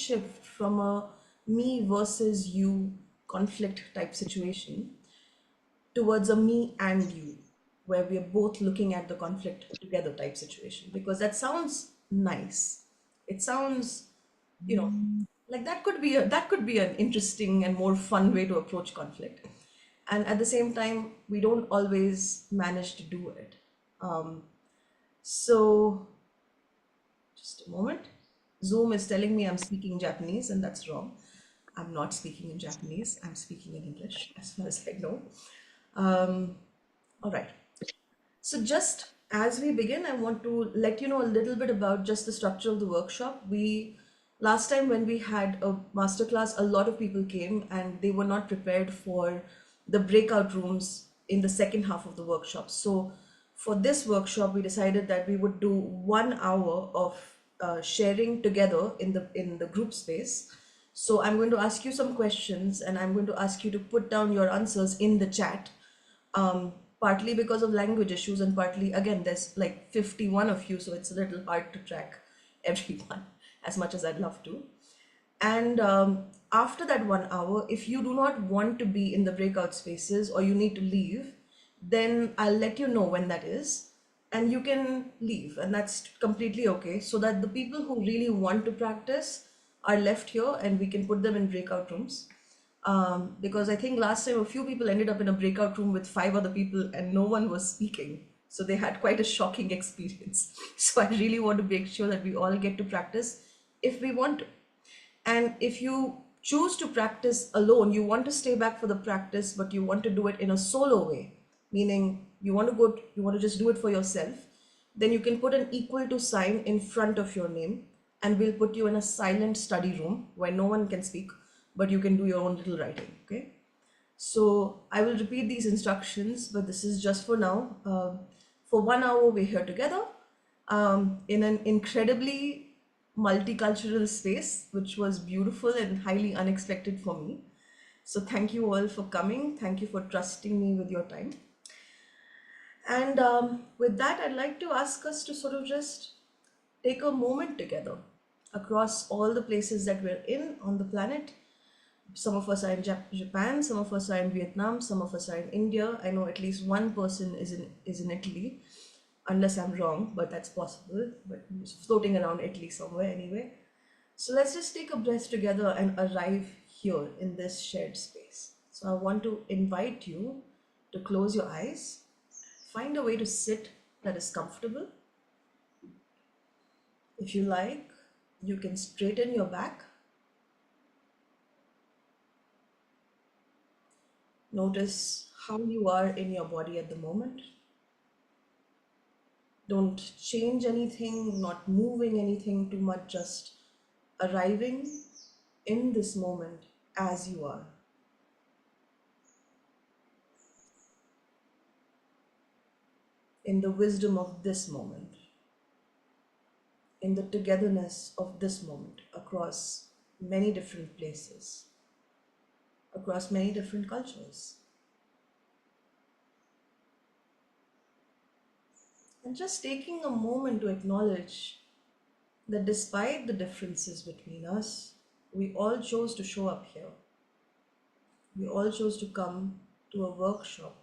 shift from a me versus you conflict type situation towards a me and you, where we are both looking at the conflict together type situation, because that sounds nice. It sounds, you know, like that could be an interesting and more fun way to approach conflict. And at the same time, we don't always manage to do it. So just a moment. Zoom is telling me I'm speaking Japanese, and that's wrong. I'm not speaking in Japanese. I'm speaking in English, as far as I know. All right. So just as we begin, I want to let you know a little bit about just the structure of the workshop. We last time when we had a masterclass, a lot of people came and they were not prepared for the breakout rooms in the second half of the workshop. So for this workshop, we decided that we would do 1 hour of sharing together in the group space. So I'm going to ask you some questions and I'm going to ask you to put down your answers in the chat, partly because of language issues and partly, again, there's like 51 of you, so it's a little hard to track everyone as much as I'd love to. And after that 1 hour, if you do not want to be in the breakout spaces or you need to leave, then I'll let you know when that is and you can leave, and that's completely okay, so that the people who really want to practice are left here and we can put them in breakout rooms. Because I think last time a few people ended up in a breakout room with 5 other people and no one was speaking. So they had quite a shocking experience. So I really want to make sure that we all get to practice if we want to. And if you choose to practice alone, you want to stay back for the practice, but you want to do it in a solo way, meaning you want to just do it for yourself, then you can put an equal to sign in front of your name and we'll put you in a silent study room where no one can speak, but you can do your own little writing, okay? So I will repeat these instructions, but this is just for now. For 1 hour, we're here together in an incredibly multicultural space, which was beautiful and highly unexpected for me. So thank you all for coming. Thank you for trusting me with your time. And with that, I'd like to ask us to sort of just take a moment together across all the places that we're in on the planet. Some of us are in Japan, some of us are in Vietnam, some of us are in India. I know at least one person is in Italy, unless I'm wrong, but that's possible. But he's floating around Italy somewhere anyway. So let's just take a breath together and arrive here in this shared space. So I want to invite you to close your eyes, find a way to sit that is comfortable. If you like, you can straighten your back. Notice how you are in your body at the moment. Don't change anything, not moving anything too much, just arriving in this moment as you are. In the wisdom of this moment, in the togetherness of this moment across many different places, across many different cultures. And just taking a moment to acknowledge that despite the differences between us, we all chose to show up here. We all chose to come to a workshop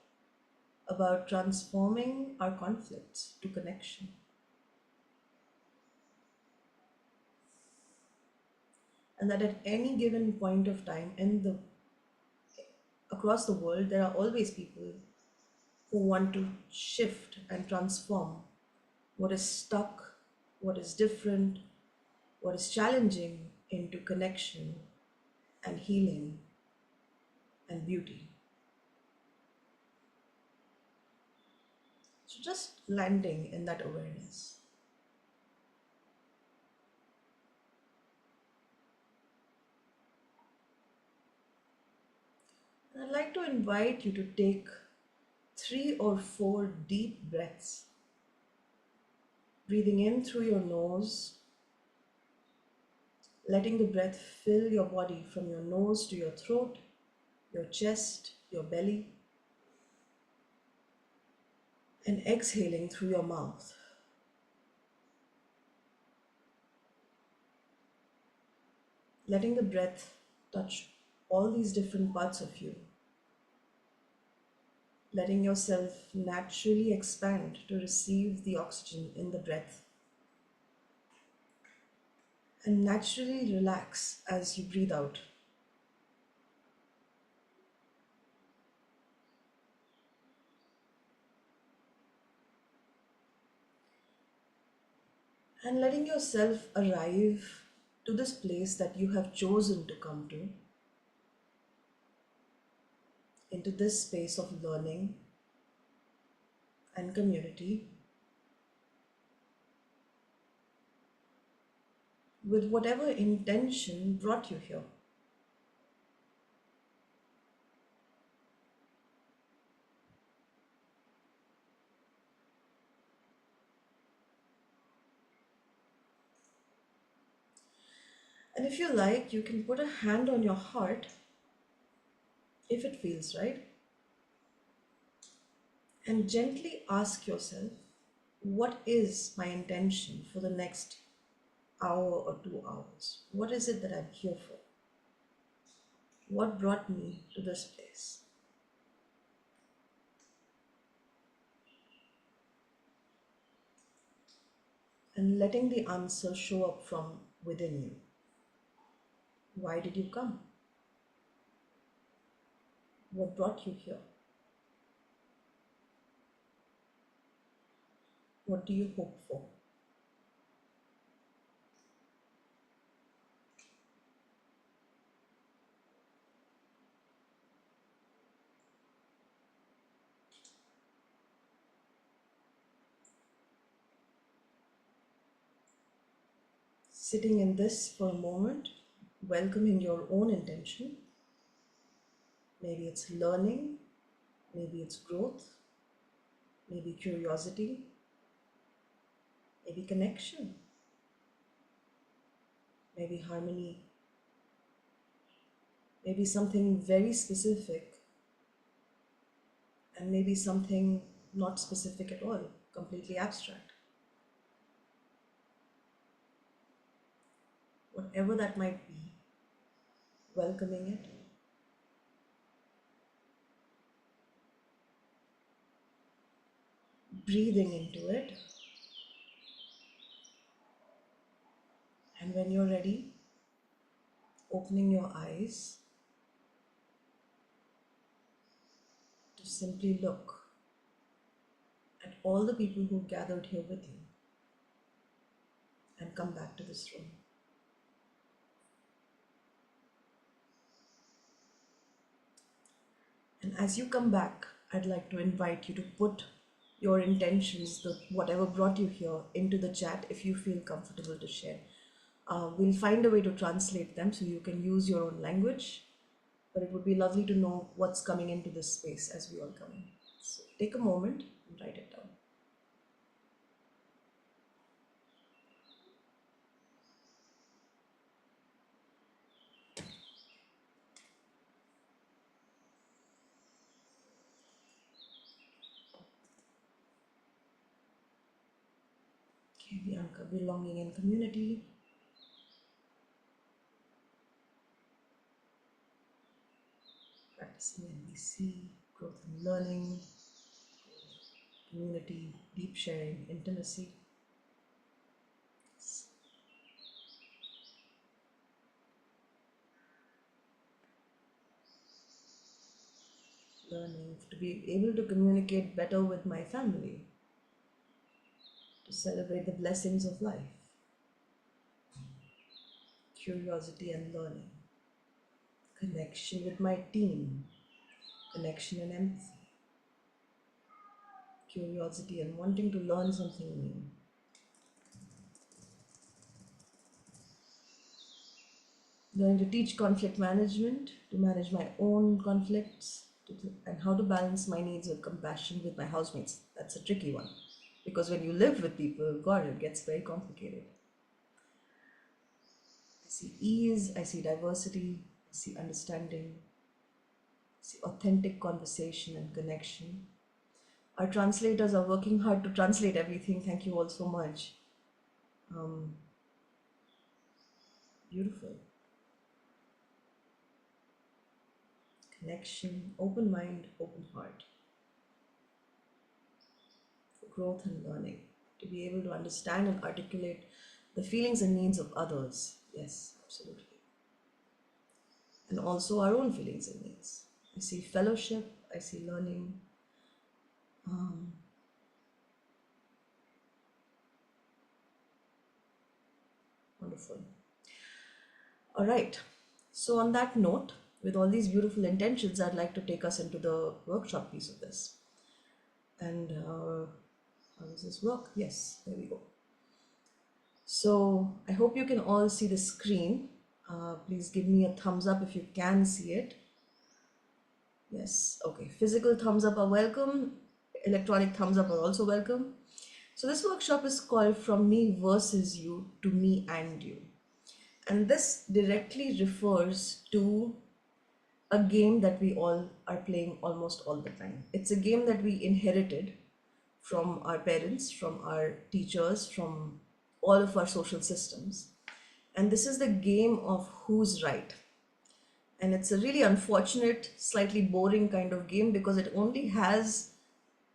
about transforming our conflicts to connection. And that at any given point of time across the world, there are always people who want to shift and transform what is stuck, what is different, what is challenging into connection and healing and beauty. So just landing in that awareness. And I'd like to invite you to take 3 or 4 deep breaths, breathing in through your nose, letting the breath fill your body from your nose to your throat, your chest, your belly, and exhaling through your mouth. letting the breath touch all these different parts of you, letting yourself naturally expand to receive the oxygen in the breath, and naturally relax as you breathe out. And letting yourself arrive to this place that you have chosen to come to, into this space of learning and community, with whatever intention brought you here. And if you like, you can put a hand on your heart if it feels right, and gently ask yourself, what is my intention for the next hour or 2 hours? What is it that I'm here for? What brought me to this place? And letting the answer show up from within you. Why did you come? What brought you here? What do you hope for? Sitting in this for a moment, welcoming your own intention. Maybe it's learning, maybe it's growth, maybe curiosity, maybe connection, maybe harmony, maybe something very specific, and maybe something not specific at all, completely abstract. Whatever that might be, welcoming it, breathing into it, and when you're ready, opening your eyes to simply look at all the people who gathered here with you and come back to this room. And as you come back, I'd like to invite you to put your intentions, whatever brought you here, into the chat if you feel comfortable to share. We'll find a way to translate them so you can use your own language, but it would be lovely to know what's coming into this space as we all come in. So take a moment and write it down. Okay, Bianca, belonging in community. Practicing NBC, growth and learning, community, deep sharing, intimacy. Learning to be able to communicate better with my family, to celebrate the blessings of life, curiosity and learning, connection with my team, connection and empathy, curiosity and wanting to learn something new, learning to teach conflict management, to manage my own conflicts, and how to balance my needs with compassion with my housemates. That's a tricky one because when you live with people, God, it gets very complicated. I see ease, I see diversity, I see understanding, I see authentic conversation and connection. Our translators are working hard to translate everything. Thank you all so much. Beautiful. connection, open mind, open heart, for growth and learning, to be able to understand and articulate the feelings and needs of others. Yes, absolutely. And also our own feelings and needs. I see fellowship, I see learning. Wonderful. All right. So, on that note, with all these beautiful intentions, I'd like to take us into the workshop piece of this. And how does this work? Yes, there we go. So, I hope you can all see the screen. Please give me a thumbs up if you can see it. Yes, okay. Physical thumbs up are welcome. Electronic thumbs up are also welcome. So, this workshop is called From Me versus You to Me and You. And this directly refers to a game that we all are playing almost all the time. It's a game that we inherited from our parents, from our teachers, from all of our social systems. And this is the game of who's right. And it's a really unfortunate, slightly boring kind of game because it only has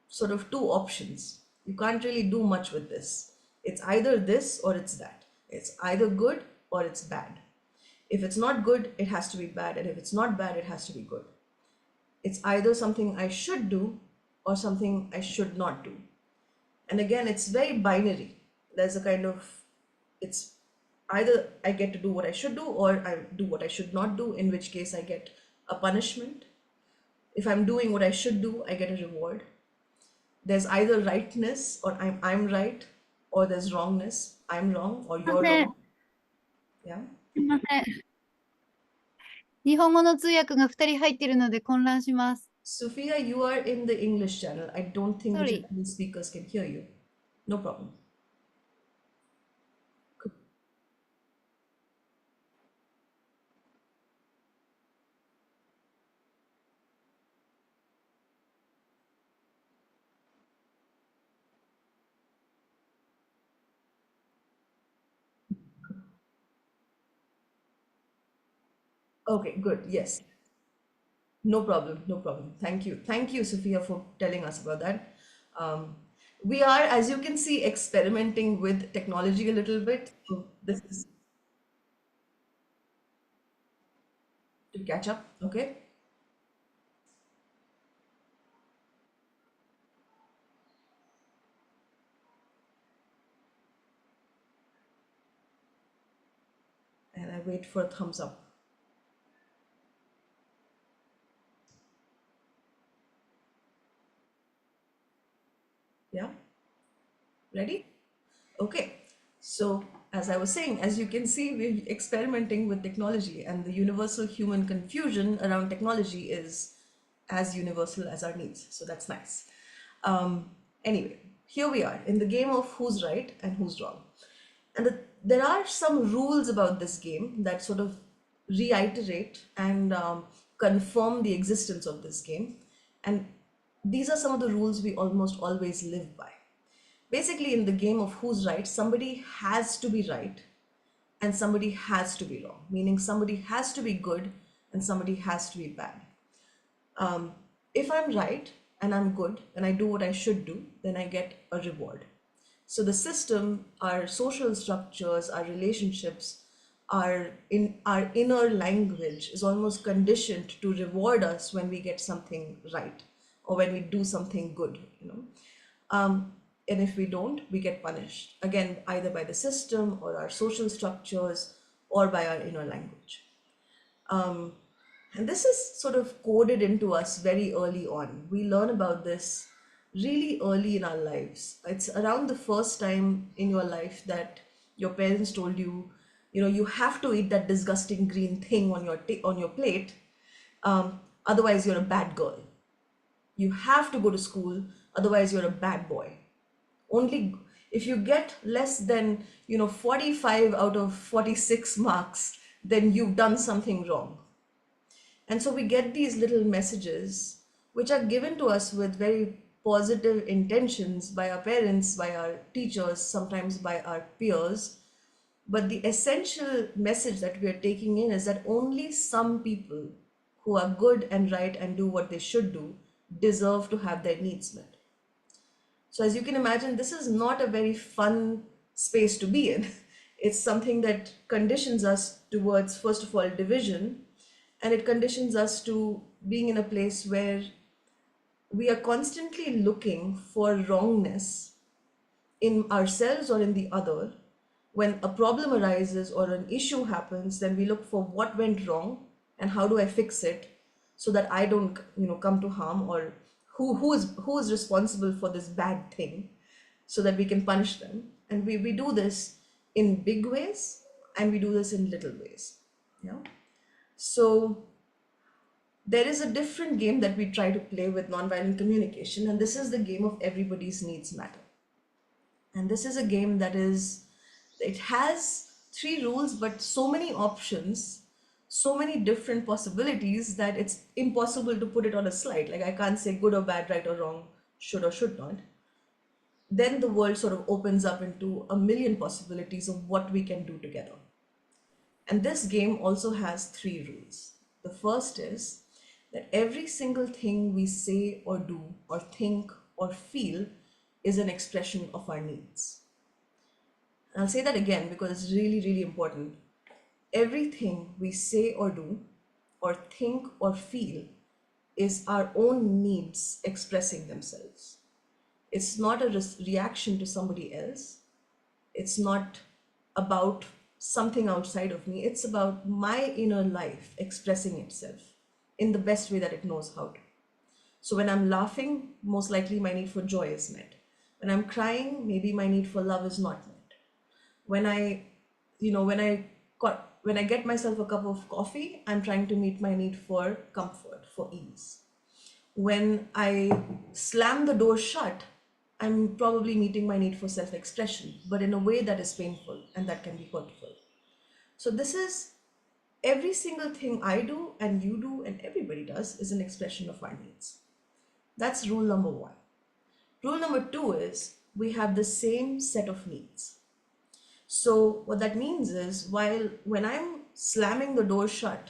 sort of two options. You can't really do much with this. It's either this or it's that. It's either good or it's bad. If it's not good, it has to be bad. And if it's not bad, it has to be good. It's either something I should do or something I should not do. And again, it's very binary. There's a kind of, it's either I get to do what I should do or I do what I should not do, in which case I get a punishment. If I'm doing what I should do, I get a reward. There's either rightness or I'm right, or there's wrongness, I'm wrong or すいま you're せん。wrong. Yeah. すいません。日本語の通訳が2人入っているので混乱します。Sophia, you are in the English channel. I don't think the Sorry. Japanese speakers can hear you. No problem. Okay, good. Yes. No problem. No problem. Thank you. Thank you, Sophia, for telling us about that. Um, we are, as you can see, experimenting with technology a little bit. So this is to catch up. Okay. And I wait for a thumbs up. Yeah. Ready? Okay. So, as I was saying, as you can see, we're experimenting with technology, and the universal human confusion around technology is as universal as our needs. So, that's nice. Um, anyway, here we are in the game of who's right and who's wrong. And there are some rules about this game that sort of reiterate and confirm the existence of this game. And these are some of the rules we almost always live by. Basically, in the game of who's right, somebody has to be right and somebody has to be wrong, meaning somebody has to be good and somebody has to be bad. If I'm right and I'm good and I do what I should do, then I get a reward. So the system, our social structures, our relationships, our inner language is almost conditioned to reward us when we get something right or when we do something good, you know. And if we don't, we get punished again, either by the system or our social structures or by our inner language. And this is sort of coded into us very early on. We learn about this really early in our lives. It's around the first time in your life that your parents told you, you know, you have to eat that disgusting green thing on your plate, otherwise you're a bad girl. You have to go to school, otherwise you're a bad boy. Only if you get less than 45 out of 46 marks, then you've done something wrong. And so we get these little messages which are given to us with very positive intentions by our parents, by our teachers, sometimes by our peers. But the essential message that we are taking in is that only some people who are good and right and do what they should do deserve to have their needs met. So, as you can imagine, this is not a very fun space to be in. It's something that conditions us towards, first of all, division, and it conditions us to being in a place where we are constantly looking for wrongness in ourselves or in the other. When a problem arises or an issue happens, then we look for what went wrong and how do I fix it so that I don't, come to harm, or who is responsible for this bad thing so that we can punish them. And we do this in big ways and we do this in little ways. Yeah. So there is a different game that we try to play with nonviolent communication, and this is the game of everybody's needs matter. And this is a game that it has three rules, but so many options, so many different possibilities that it's impossible to put it on a slide. Like I can't say good or bad, right or wrong, should or should not. Then the world sort of opens up into a million possibilities of what we can do together. And this game also has three rules. The first is that every single thing we say or do or think or feel is an expression of our needs. And I'll say that again because it's really, really important. Everything we say or do or think or feel is our own needs expressing themselves. It's not a reaction to somebody else. It's not about something outside of me. It's about my inner life expressing itself in the best way that it knows how to. So when I'm laughing, most likely my need for joy is met. When I'm crying, maybe my need for love is not met. When I, when I get myself a cup of coffee, I'm trying to meet my need for comfort, for ease. When I slam the door shut, I'm probably meeting my need for self-expression, but in a way that is painful and that can be hurtful. So this is every single thing I do and you do and everybody does is an expression of our needs. That's rule number one. Rule number two is we have the same set of needs. So what that means is when I'm slamming the door shut,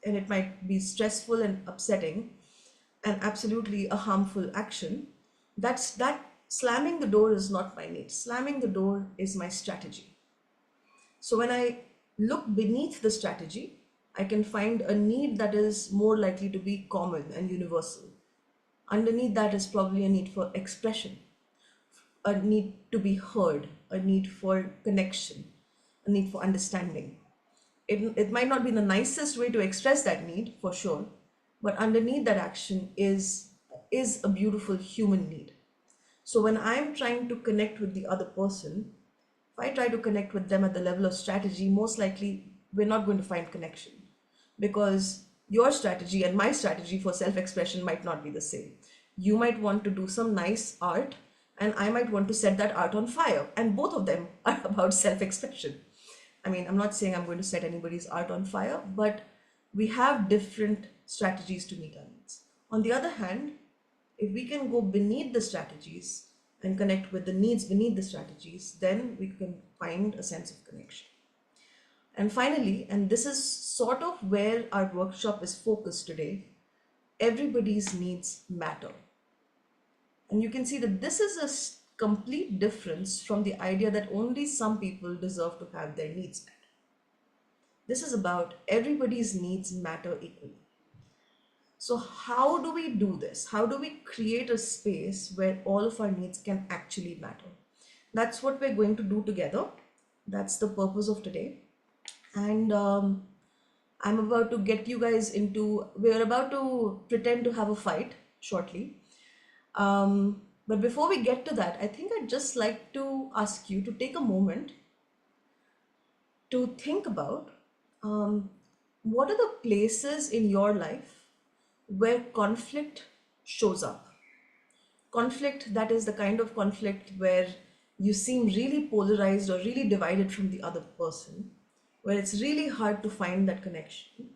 and it might be stressful and upsetting and absolutely a harmful action, that slamming the door is not my need. Slamming the door is my strategy. So when I look beneath the strategy, I can find a need that is more likely to be common and universal. Underneath that is probably a need for expression, a need to be heard, a need for connection, a need for understanding. It might not be the nicest way to express that need, for sure, but underneath that action is a beautiful human need. So when I'm trying to connect with the other person, if I try to connect with them at the level of strategy, most likely we're not going to find connection because your strategy and my strategy for self-expression might not be the same. You might want to do some nice art and I might want to set that art on fire, and both of them are about self-expression. I mean, I'm not saying I'm going to set anybody's art on fire, but we have different strategies to meet our needs. On the other hand, if we can go beneath the strategies and connect with the needs beneath the strategies, then we can find a sense of connection. And finally, and this is sort of where our workshop is focused today, everybody's needs matter. And you can see that this is a complete difference from the idea that only some people deserve to have their needs met. This is about everybody's needs matter equally. So how do we do this? How do we create a space where all of our needs can actually matter? That's what we're going to do together. That's the purpose of today. And I'm about to get you guys we're about to pretend to have a fight shortly. But before we get to that, I think I'd just like to ask you to take a moment to think about what are the places in your life where conflict shows up. Conflict that is the kind of conflict where you seem really polarized or really divided from the other person, where it's really hard to find that connection.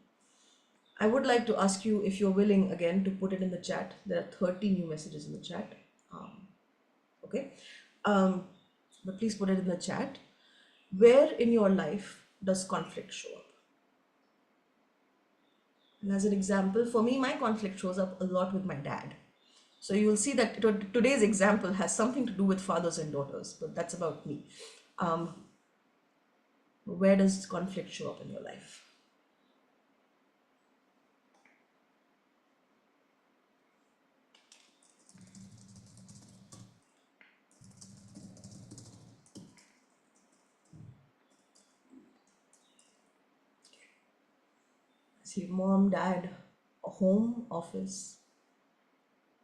I would like to ask you if you're willing again to put it in the chat. There are 30 new messages in the chat. Okay. But please put it in the chat. Where in your life does conflict show up? And as an example, for me, my conflict shows up a lot with my dad. So you will see that today's example has something to do with fathers and daughters, but that's about me. Um, where does conflict show up in your life? See, mom, dad, home, office.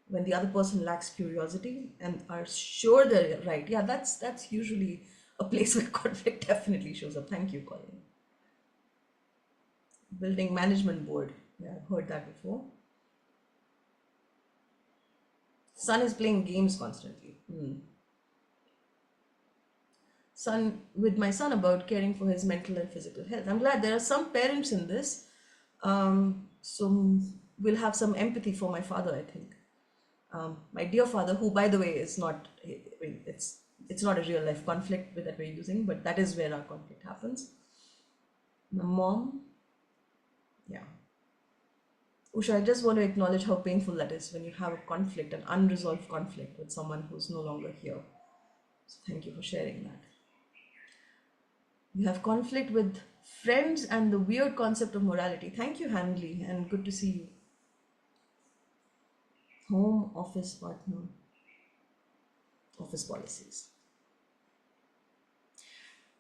When the other person lacks curiosity and are sure they're right, yeah, that's usually a place where conflict definitely shows up. Thank you, Colin. Building management board. Yeah, I've heard that before. Son is playing games constantly. Son with my son about caring for his mental and physical health. I'm glad there are some parents in this. So we'll have some empathy for my father, I think. My dear father, who by the way is not, I mean, it's not a real life conflict that we're using, but that is where our conflict happens. My mom, yeah. Usha, I just want to acknowledge how painful that is when you have a conflict, an unresolved conflict with someone who's no longer here. So thank you for sharing that. You have conflict with friends and the weird concept of morality. Thank you, Hanley, and good to see you. Home, office, partner, office policies.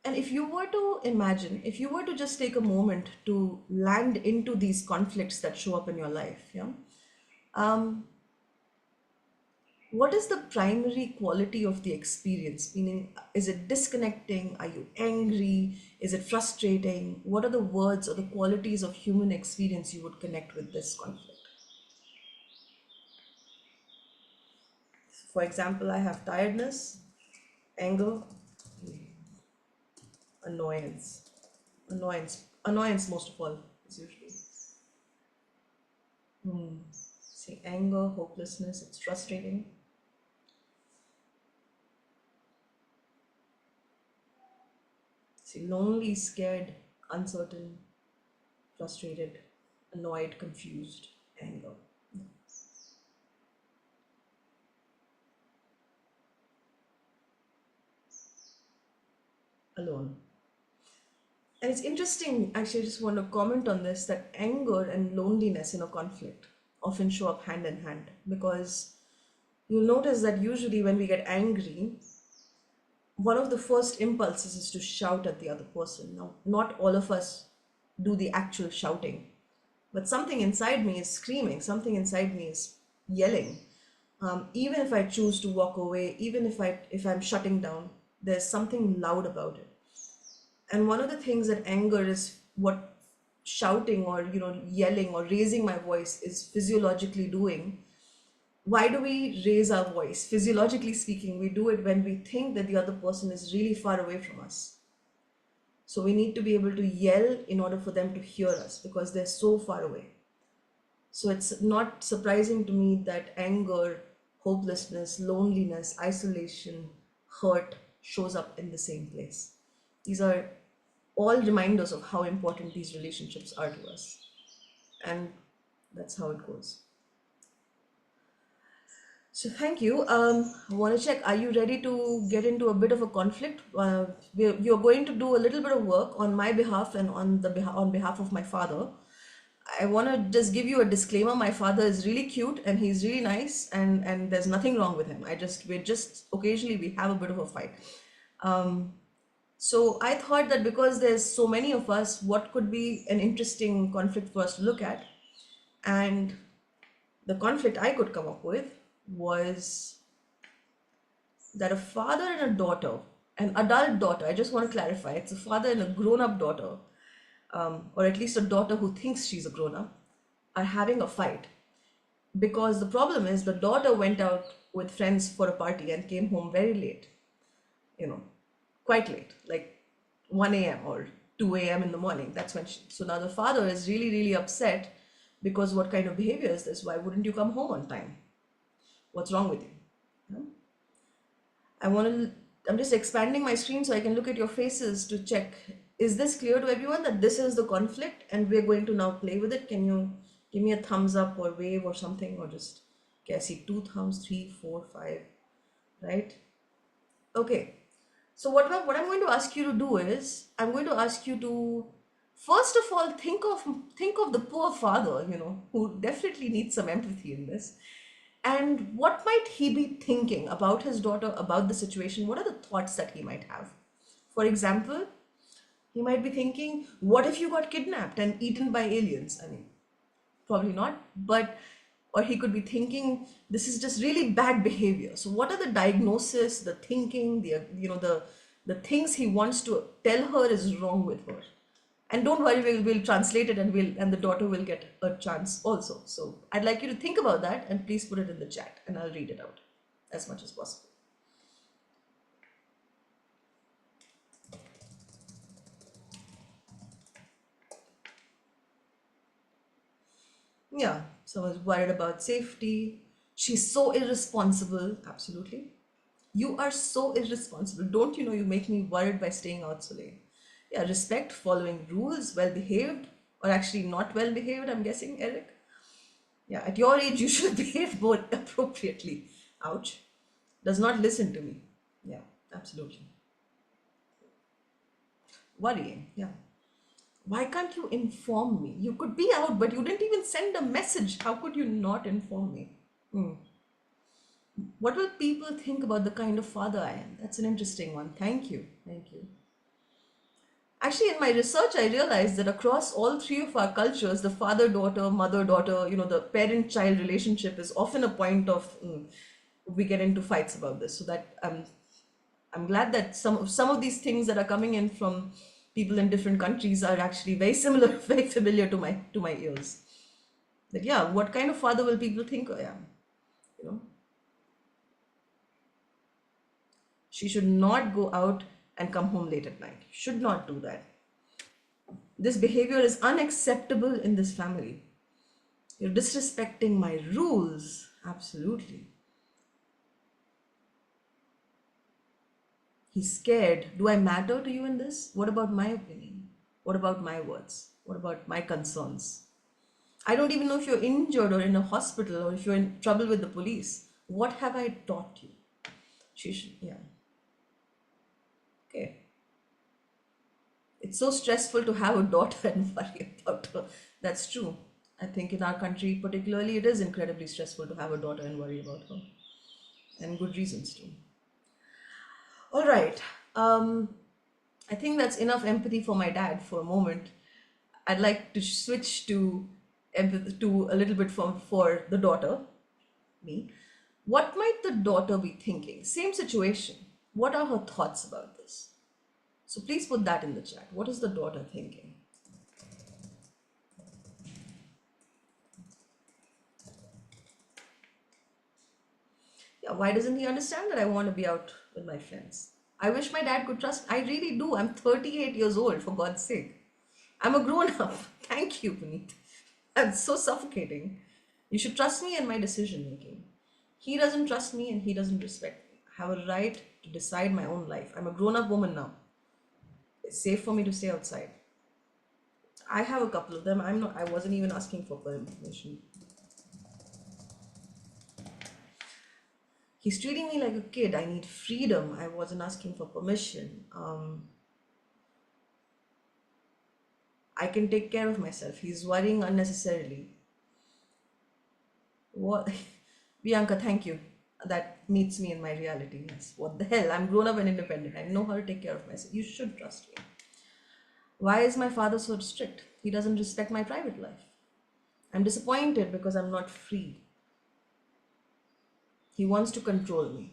And if you were to imagine, if you were to just take a moment to land into these conflicts that show up in your life, yeah, um, what is the primary quality of the experience? Meaning, is it disconnecting? Are you angry? Is it frustrating? What are the words or the qualities of human experience you would connect with this conflict? For example, I have tiredness, anger, annoyance. Annoyance most of all is usually. Say anger, hopelessness, it's frustrating. See lonely, scared, uncertain, frustrated, annoyed, confused, anger. Alone. And it's interesting, actually, I just want to comment on this that anger and loneliness in a conflict often show up hand in hand because you'll notice that usually when we get angry, one of the first impulses is to shout at the other person. Now, not all of us do the actual shouting, but something inside me is screaming, something inside me is yelling. Even if I choose to walk away, even if I'm shutting down, there's something loud about it. And one of the things that anger is what shouting or yelling or raising my voice is physiologically doing. Why do we raise our voice? Physiologically speaking, we do it when we think that the other person is really far away from us. So we need to be able to yell in order for them to hear us because they're so far away. So it's not surprising to me that anger, hopelessness, loneliness, isolation, hurt shows up in the same place. These are all reminders of how important these relationships are to us. And that's how it goes. So thank you. I want to check, are you ready to get into a bit of a conflict? You're going to do a little bit of work on my behalf and on behalf of my father. I want to just give you a disclaimer. My father is really cute and he's really nice and there's nothing wrong with him. We're just occasionally we have a bit of a fight. So I thought that because there's so many of us, what could be an interesting conflict for us to look at? And the conflict I could come up with was that a father and a daughter, an adult daughter, I just want to clarify, it's a father and a grown-up daughter, or at least a daughter who thinks she's a grown-up, are having a fight. Because the problem is the daughter went out with friends for a party and came home very late, quite late, like 1 a.m. or 2 a.m. in the morning. That's when so now the father is really, really upset because what kind of behavior is this? Why wouldn't you come home on time? What's wrong with you? Yeah? I'm just expanding my screen so I can look at your faces to check. Is this clear to everyone that this is the conflict and we're going to now play with it? Can you Give me a thumbs up or wave or something, or just, okay, I see 2 thumbs, 3, 4, 5, right? Okay. So what I'm going to ask you to do is, I'm going to ask you to first of all think of the poor father, who definitely needs some empathy in this. And what might he be thinking about his daughter, about the situation? What are the thoughts that he might have? For example, he might be thinking, what if you got kidnapped and eaten by aliens? I mean, probably not, but or he could be thinking this is just really bad behavior. So what are the diagnosis, the thinking, the things he wants to tell her is wrong with her? And don't worry, we'll translate it, and the daughter will get a chance also. So I'd like you to think about that, and please put it in the chat, and I'll read it out as much as possible. Yeah, someone's worried about safety. She's so irresponsible. Absolutely. You are so irresponsible. Don't you know you make me worried by staying out so late? Yeah, respect, following rules, well behaved, or actually not well behaved, I'm guessing, Eric. Yeah, at your age, you should behave more appropriately. Ouch. Does not listen to me. Yeah, absolutely. Worrying. Yeah. Why can't you inform me? You could be out, but you didn't even send a message. How could you not inform me? Hmm. What will people think about the kind of father I am? That's an interesting one. Thank you. Thank you. Actually, in my research, I realized that across all three of our cultures, the father-daughter, mother-daughter, the parent-child relationship is often a point of we get into fights about this. So that I'm glad that some of these things that are coming in from people in different countries are actually very similar, very familiar to my ears. That yeah, what kind of father will people think I am? You know, she should not go out and come home late at night. Should not do that. This behavior is unacceptable in this family. You're disrespecting my rules. Absolutely. He's scared. Do I matter to you in this? What about my opinion? What about my words? What about my concerns? I don't even know if you're injured or in a hospital or if you're in trouble with the police. What have I taught you? She should, yeah. Okay. It's so stressful to have a daughter and worry about her. That's true. I think in our country, particularly, it is incredibly stressful to have a daughter and worry about her. And good reasons too. All right. I think that's enough empathy for my dad for a moment. I'd like to switch to empathy to a little bit for the daughter, me. What might the daughter be thinking? Same situation. What are her thoughts about this? So please put that in the chat. What is the daughter thinking? Yeah, why doesn't he understand that I want to be out with my friends? I wish my dad could trust. I really do. I'm 38 years old, for God's sake. I'm a grown up. Thank you, Puneet. That's so suffocating. You should trust me in my decision making. He doesn't trust me and he doesn't respect me. I have a right to decide my own life. I'm a grown up woman now. It's safe for me to stay outside. I have a couple of them. I wasn't even asking for permission. He's treating me like a kid. I need freedom. I wasn't asking for permission. I can take care of myself. He's worrying unnecessarily. What? Bianca, thank you. That meets me in my reality. Yes. What the hell? I'm grown up and independent. I know how to take care of myself. You should trust me. Why is my father so strict? He doesn't respect my private life. I'm disappointed because I'm not free. He wants to control me.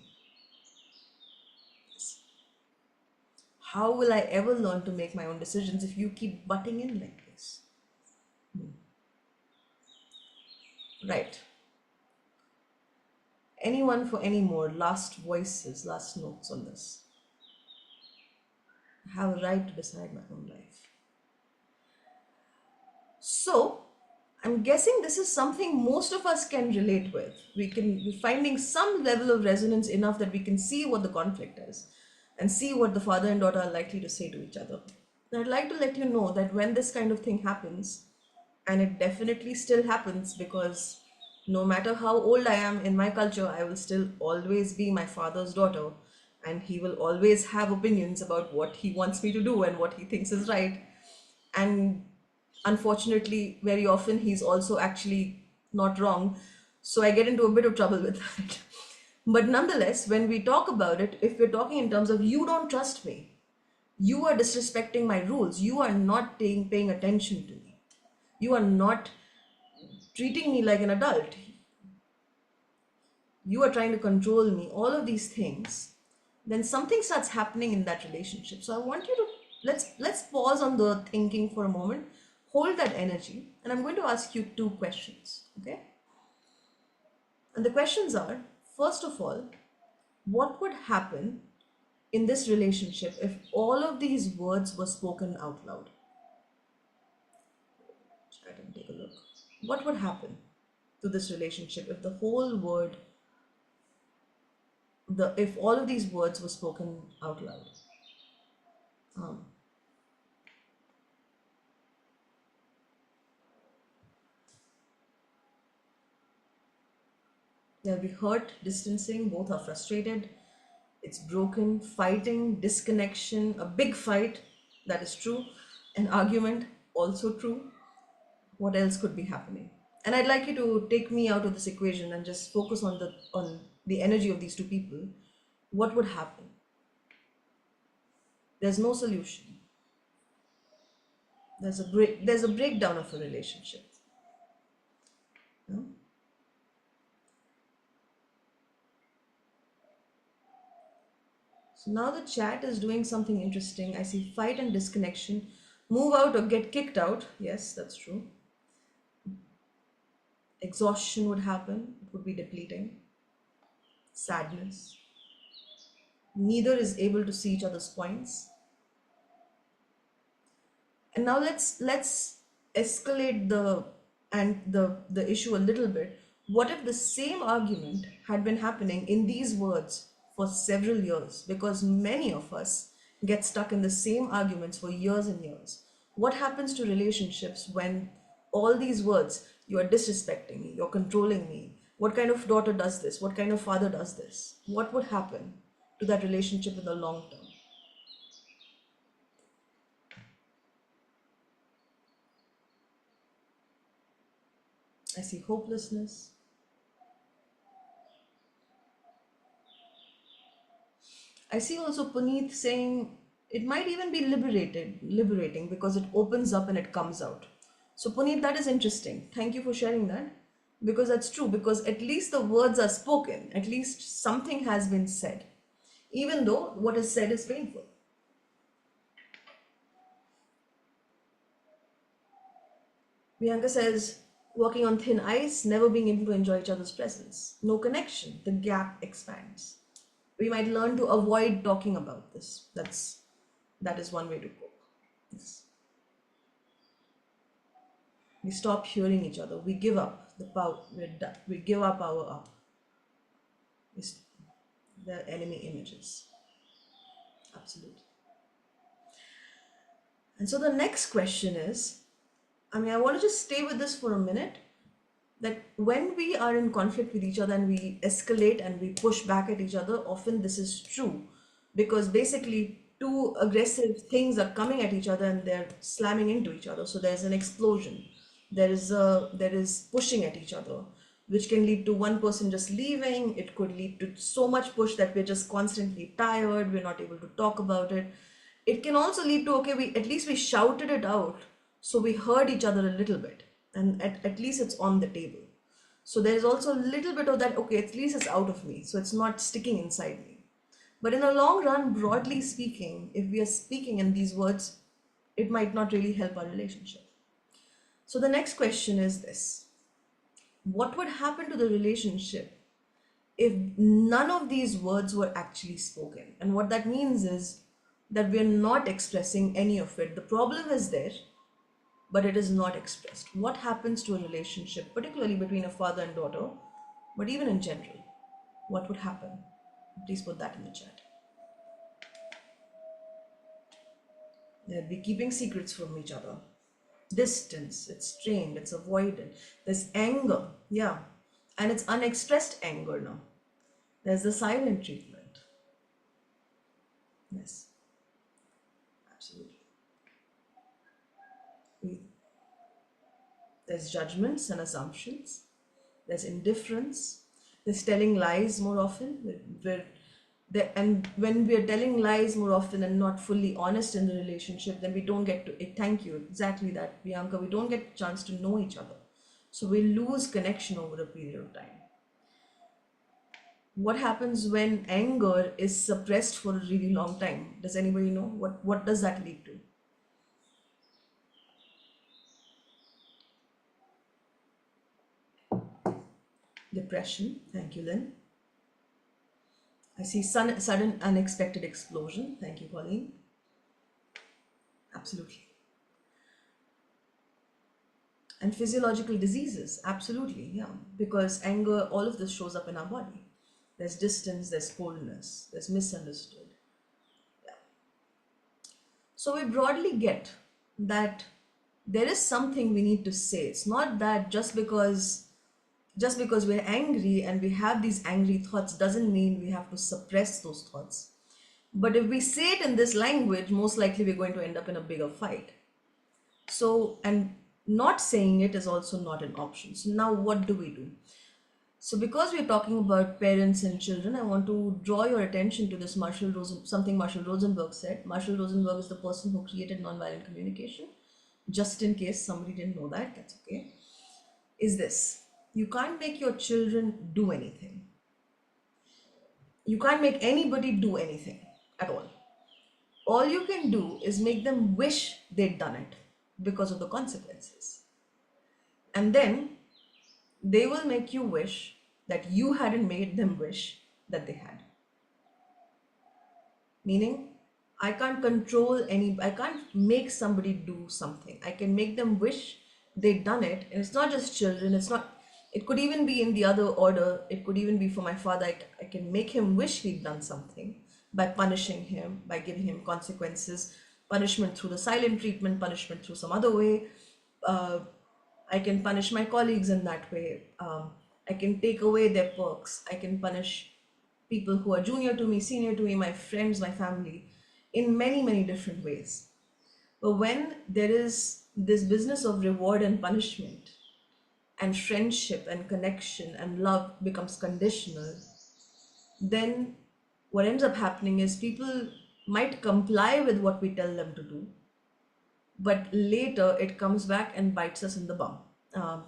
How will I ever learn to make my own decisions if you keep butting in like this? Right. Anyone for any more last voices, last notes on this? I have a right to decide my own life. So, I'm guessing this is something most of us can relate with. We're finding some level of resonance enough that we can see what the conflict is and see what the father and daughter are likely to say to each other. And I'd like to let you know that when this kind of thing happens, And it definitely still happens, because no matter how old I am in my culture, I will still always be my father's daughter, and he will always have opinions about what he wants me to do and what he thinks is right. And unfortunately, very often he's also actually not wrong. So I get into a bit of trouble with that. But nonetheless, when we talk about it, if we're talking in terms of you don't trust me, you are disrespecting my rules, you are not paying attention to me, you are not treating me like an adult, you are trying to control me, all of these things, then something starts happening in that relationship. So I want you to, let's pause on the thinking for a moment, hold that energy, and I'm going to ask you two questions, okay? And the questions are, first of all, what would happen in this relationship if all of these words were spoken out loud? Chat and take a look. What would happen to this relationship if the whole word, the if all of these words were spoken out loud? Um, there'll be hurt, distancing, both are frustrated, it's broken, fighting, disconnection, a big fight, that is true, an argument, also true. What else could be happening? And I'd like you to take me out of this equation and just focus on the energy of these two people. What would happen? There's no solution. There's a breakdown of a relationship. No? So now the chat is doing something interesting. I see fight and disconnection, move out or get kicked out. Yes, that's true. Exhaustion would happen, it would be depleting. Sadness. Neither is able to see each other's points. And now let's escalate the issue a little bit. What if the same argument had been happening in these words for several years? Because many of us get stuck in the same arguments for years and years. What happens to relationships when all these words, you are disrespecting me, you're controlling me, what kind of daughter does this, what kind of father does this? What would happen to that relationship in the long term? I see hopelessness. I see also Puneet saying it might even be liberating because it opens up and it comes out. So Puneet, that is interesting. Thank you for sharing that, because that's true. Because at least the words are spoken. At least something has been said, even though what is said is painful. Bianca says, walking on thin ice, never being able to enjoy each other's presence, no connection. The gap expands. We might learn to avoid talking about this. That is one way to cope. Yes. We stop hearing each other. We give up the power. We give our power up. The enemy images. Absolutely. And so the next question is, I want to just stay with this for a minute. That when we are in conflict with each other and we escalate and we push back at each other, often this is true, because basically two aggressive things are coming at each other and they're slamming into each other. So there's an explosion. There is pushing at each other, which can lead to one person just leaving. It could lead to so much push that we're just constantly tired. We're not able to talk about it. It can also lead to, okay, we at least we shouted it out, so we heard each other a little bit, and at least it's on the table. So there's also a little bit of that, okay, at least it's out of me, so it's not sticking inside me. But in the long run, broadly speaking, if we are speaking in these words, it might not really help our relationship. So the next question is this: what would happen to the relationship if none of these words were actually spoken? And what that means is that we're not expressing any of it. The problem is there, but it is not expressed. What happens to a relationship, particularly between a father and daughter, but even in general? What would happen? Please put that in the chat. They'll be keeping secrets from each other. distance, it's strained, it's avoided. There's anger, yeah, and it's unexpressed anger now. There's the silent treatment. Yes, absolutely. There's judgments and assumptions. There's indifference. There's telling lies more often. And when we're telling lies more often and not fully honest in the relationship, then we don't get to, thank you, exactly that, Bianca, we don't get a chance to know each other. So we lose connection over a period of time. What happens when anger is suppressed for a really long time? Does anybody know? What does that lead to? Depression. Thank you, Lynn. I see sudden unexpected explosion. Thank you, Pauline. Absolutely. And physiological diseases. Absolutely, yeah. Because anger, all of this shows up in our body. There's distance, there's coldness, there's misunderstood. Yeah. So we broadly get that there is something we need to say. It's not that just because we're angry and we have these angry thoughts doesn't mean we have to suppress those thoughts. But if we say it in this language, most likely we're going to end up in a bigger fight. So, and not saying it is also not an option. So now what do we do? So because we're talking about parents and children, I want to draw your attention to this something Marshall Rosenberg said. Marshall Rosenberg is the person who created nonviolent communication. Just in case somebody didn't know that, that's okay. Is this: you can't make your children do anything. You can't make anybody do anything at all. All you can do is make them wish they'd done it because of the consequences. And then they will make you wish that you hadn't made them wish that they had. Meaning, I can't I can't make somebody do something. I can make them wish they'd done it. And it's not just children, it could even be in the other order. It could even be for my father. I can make him wish he'd done something by punishing him, by giving him consequences, punishment through the silent treatment, punishment through some other way. I can punish my colleagues in that way. I can take away their perks. I can punish people who are junior to me, senior to me, my friends, my family, in many, many different ways. But when there is this business of reward and punishment, and friendship and connection and love becomes conditional, then what ends up happening is people might comply with what we tell them to do, but later it comes back and bites us in the bum.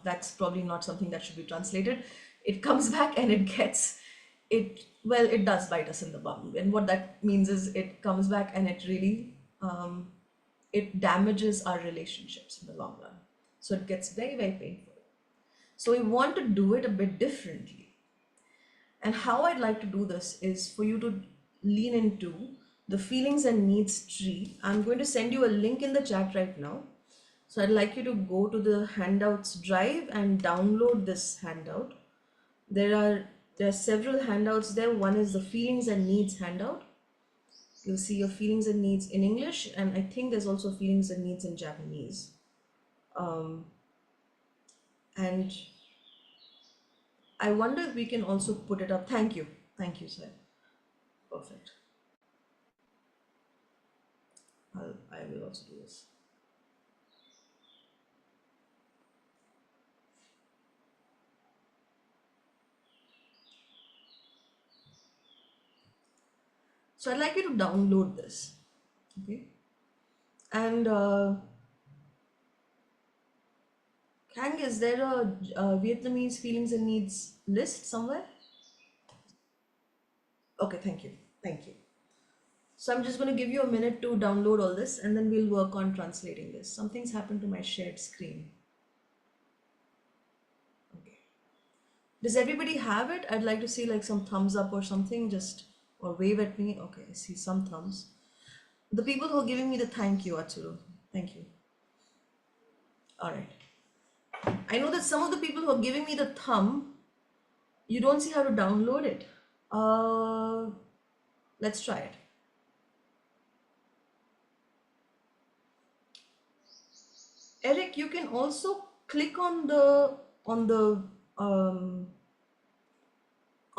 That's probably not something that should be translated. It comes back and it does bite us in the bum. And what that means is it comes back and it really, it damages our relationships in the long run. So it gets very, very painful. So we want to do it a bit differently. And how I'd like to do this is for you to lean into the feelings and needs tree. I'm going to send you a link in the chat right now. So I'd like you to go to the handouts drive and download this handout. There are several handouts there. One is the feelings and needs handout. You'll see your feelings and needs in English, and I think there's also feelings and needs in Japanese. And I wonder if we can also put it up. Thank you, sir. Perfect. I will also do this. So I'd like you to download this, okay? And Kang, is there a Vietnamese feelings and needs list somewhere? Okay, thank you, thank you. So I'm just going to give you a minute to download all this, and then we'll work on translating this. Something's happened to my shared screen. Okay. Does everybody have it? I'd like to see like some thumbs up or something, or wave at me. Okay, I see some thumbs. The people who are giving me the thank you, Atsuru. Thank you. All right. I know that some of the people who are giving me the thumb, you don't see how to download it. Let's try it. Eric, you can also click um, on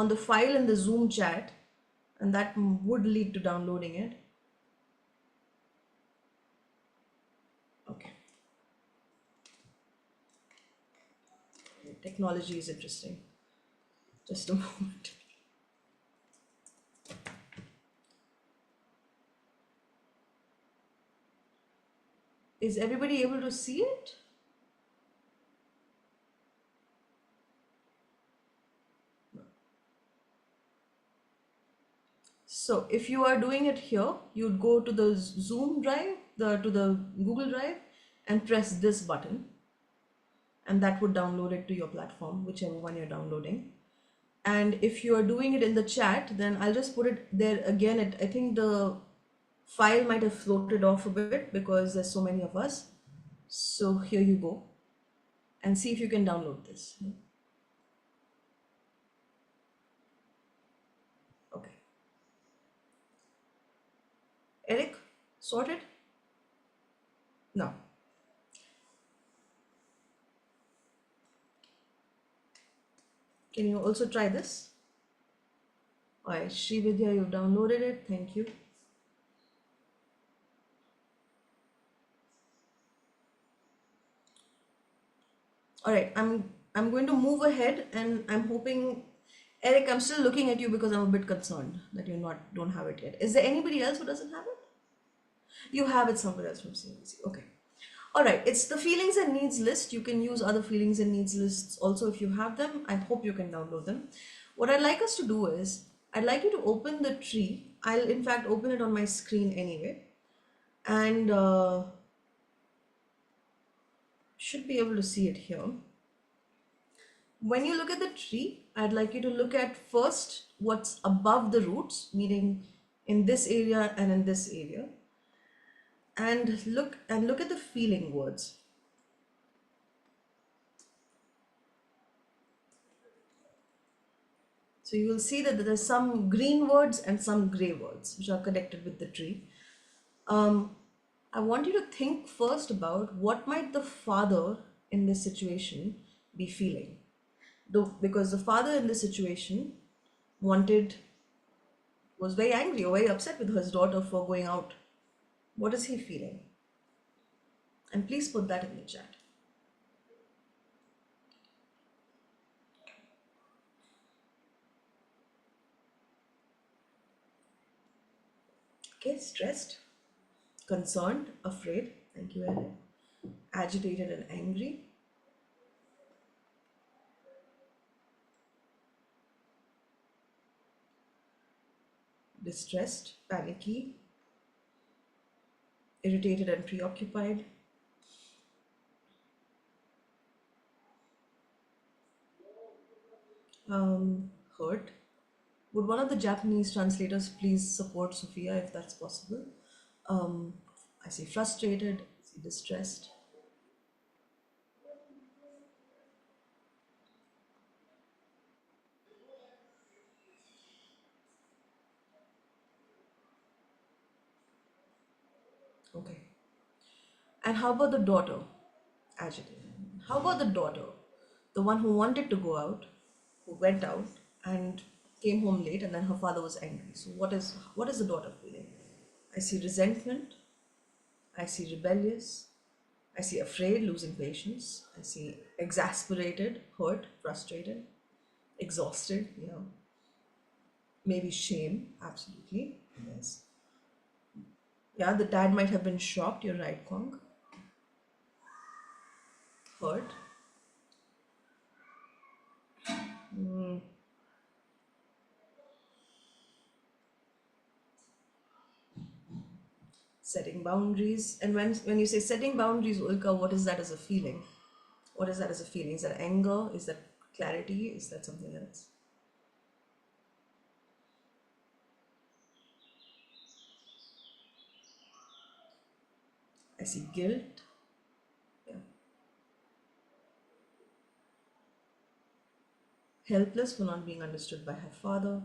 the file in the Zoom chat, and that would lead to downloading it. Okay. Technology is interesting. Just a moment. Is everybody able to see it? So if you are doing it here, you'd go to the Zoom drive, to the Google Drive, and press this button, and that would download it to your platform, whichever one you're downloading. And if you are doing it in the chat, then I'll just put it there again. I think the file might have floated off a bit because there's so many of us. So here you go, and see if you can download this. Okay. Eric, sorted? No. Can you also try this? Alright, Srividya, you've downloaded it. Thank you. Alright, I'm going to move ahead, and I'm hoping, Eric, I'm still looking at you because I'm a bit concerned that you don't have it yet. Is there anybody else who doesn't have it? You have it somewhere else from CNBC. Okay. Alright, it's the feelings and needs list. You can use other feelings and needs lists also if you have them. I hope you can download them. What I'd like us to do is, I'd like you to open the tree. I'll in fact open it on my screen anyway. And should be able to see it here. When you look at the tree, I'd like you to look at first what's above the roots, meaning in this area and in this area, and look at the feeling words. So you will see that there's some green words and some gray words which are connected with the tree. I want you to think first about what might the father in this situation be feeling. Because the father in this situation was very angry or very upset with his daughter for going out. What is he feeling? And please put that in the chat. Okay, stressed, concerned, afraid. Thank you, Eric. Agitated and angry. Distressed, panicky, irritated and preoccupied. Hurt. Would one of the Japanese translators please support Sophia if that's possible? Um, I see frustrated, I see distressed. Okay. And how about the daughter? Agitated. How about the daughter? The one who wanted to go out, who went out and came home late, and then her father was angry. So what is the daughter feeling? I see resentment. I see rebellious. I see afraid, losing patience. I see exasperated, hurt, frustrated, exhausted, maybe shame, absolutely. Yes. Yeah, the dad might have been shocked, you're right, Kong. Hurt. Setting boundaries. And when you say setting boundaries, Ulka, what is that as a feeling? What is that as a feeling? Is that anger? Is that clarity? Is that something else? I see guilt. Yeah. Helpless for not being understood by her father.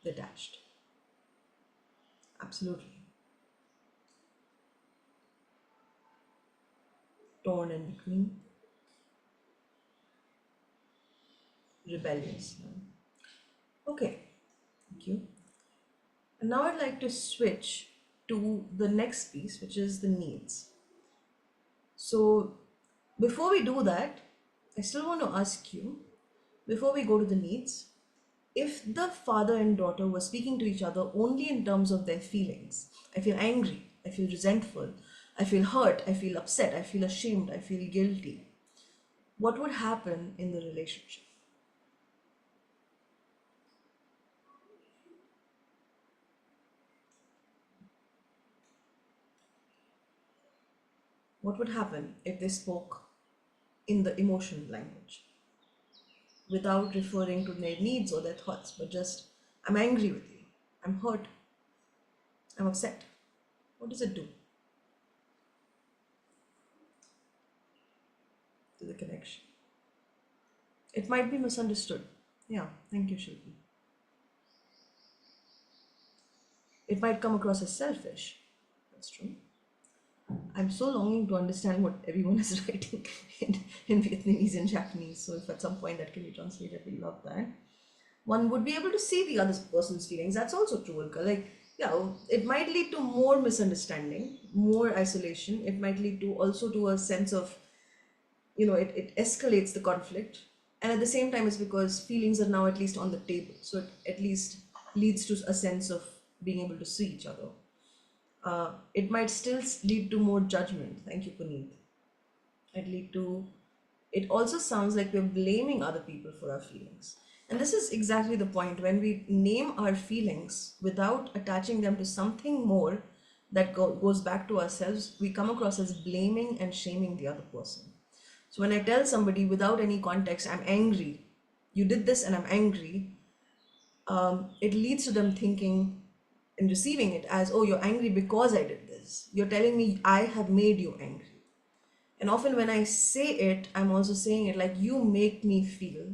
Detached. Absolutely. Torn in between, rebellious. Okay, thank you. And now I'd like to switch to the next piece, which is the needs. So before we do that, I still want to ask you, before we go to the needs, if the father and daughter were speaking to each other only in terms of their feelings, I feel angry, I feel resentful, I feel hurt, I feel upset, I feel ashamed, I feel guilty, what would happen in the relationship? What would happen if they spoke in the emotional language without referring to their needs or their thoughts, but just, I'm angry with you, I'm hurt, I'm upset? What does it do to the connection? It might be misunderstood. Yeah, thank you, Shilpi. It might come across as selfish. That's true. I'm so longing to understand what everyone is writing in Vietnamese and Japanese. So if at some point that can be translated, we love that. One would be able to see the other person's feelings. That's also true, Ulka. Like, yeah, it might lead to more misunderstanding, more isolation. It might lead to also to a sense of, it escalates the conflict. And at the same time, it's because feelings are now at least on the table. So it at least leads to a sense of being able to see each other. It might still lead to more judgment. Thank you, Puneet. It lead to. It also sounds like we're blaming other people for our feelings. And this is exactly the point. When we name our feelings without attaching them to something more that goes back to ourselves, we come across as blaming and shaming the other person. So when I tell somebody without any context, I'm angry, you did this and I'm angry, it leads to them thinking and receiving it as, oh, you're angry because I did this. You're telling me I have made you angry. And often when I say it, I'm also saying it like, you make me feel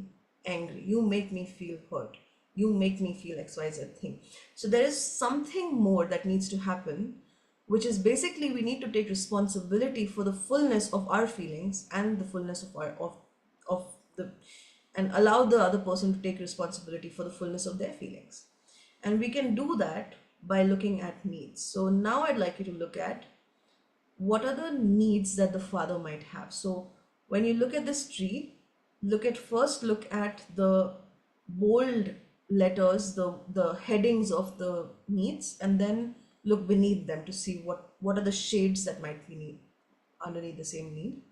angry. You make me feel hurt. You make me feel XYZ thing. So there is something more that needs to happen, which is basically we need to take responsibility for the fullness of our feelings and the fullness of of the and allow the other person to take responsibility for the fullness of their feelings. And we can do that by looking at needs. So now I'd like you to look at what are the needs that the father might have. So when you look at this tree, look at the bold letters, the headings of the needs, and then look beneath them to see what are the shades that might be underneath the same need.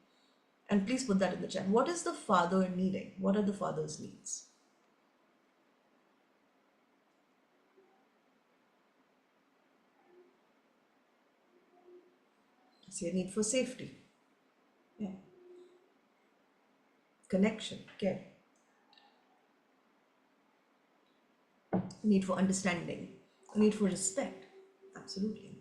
And please put that in the chat. What is the father needing? What are the father's needs? See a need for safety. Yeah. Connection. Okay. Need for understanding. Need for respect. Absolutely.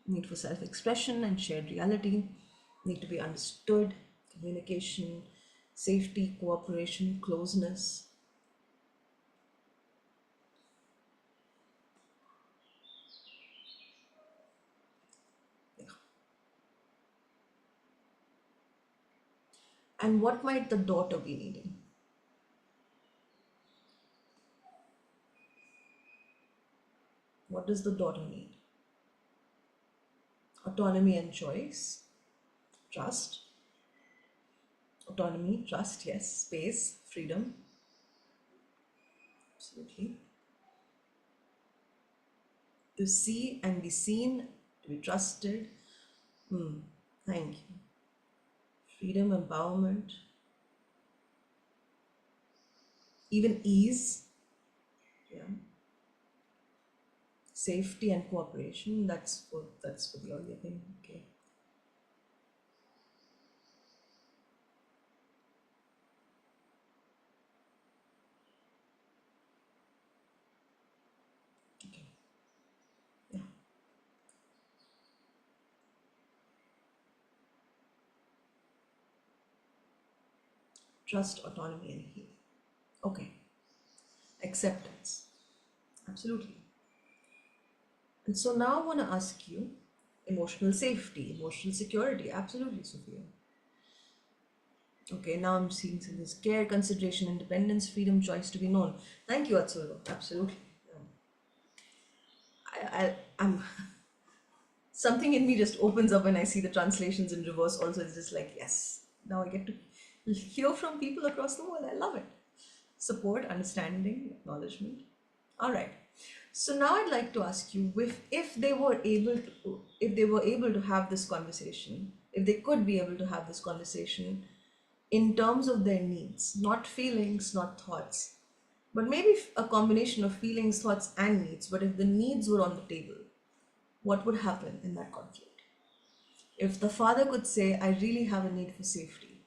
Need for self-expression and shared reality. Need to be understood. Communication. Safety. Cooperation. Closeness. Yeah. And what might the daughter be needing? What does the daughter need? Autonomy and choice. Trust. Autonomy, trust, yes. Space, freedom. Absolutely. To see and be seen, to be trusted. Thank you. Freedom, empowerment, even ease. Yeah. Safety and cooperation. That's for the earlier thing. Okay. Okay. Yeah. Trust, autonomy, and heal. Okay. Acceptance. Absolutely. And so now I want to ask you emotional safety, emotional security. Absolutely, Sophia. Okay, now I'm seeing some this care, consideration, independence, freedom, choice to be known. Thank you, Atsuro. Absolutely. I'm something in me just opens up when I see the translations in reverse. Also, it's just like, yes, now I get to hear from people across the world. I love it. Support, understanding, acknowledgement. All right. So now I'd like to ask you if they were able to have this conversation, if they could be able to have this conversation in terms of their needs, not feelings, not thoughts, but maybe a combination of feelings, thoughts, and needs. But if the needs were on the table, what would happen in that conflict? If the father could say, I really have a need for safety,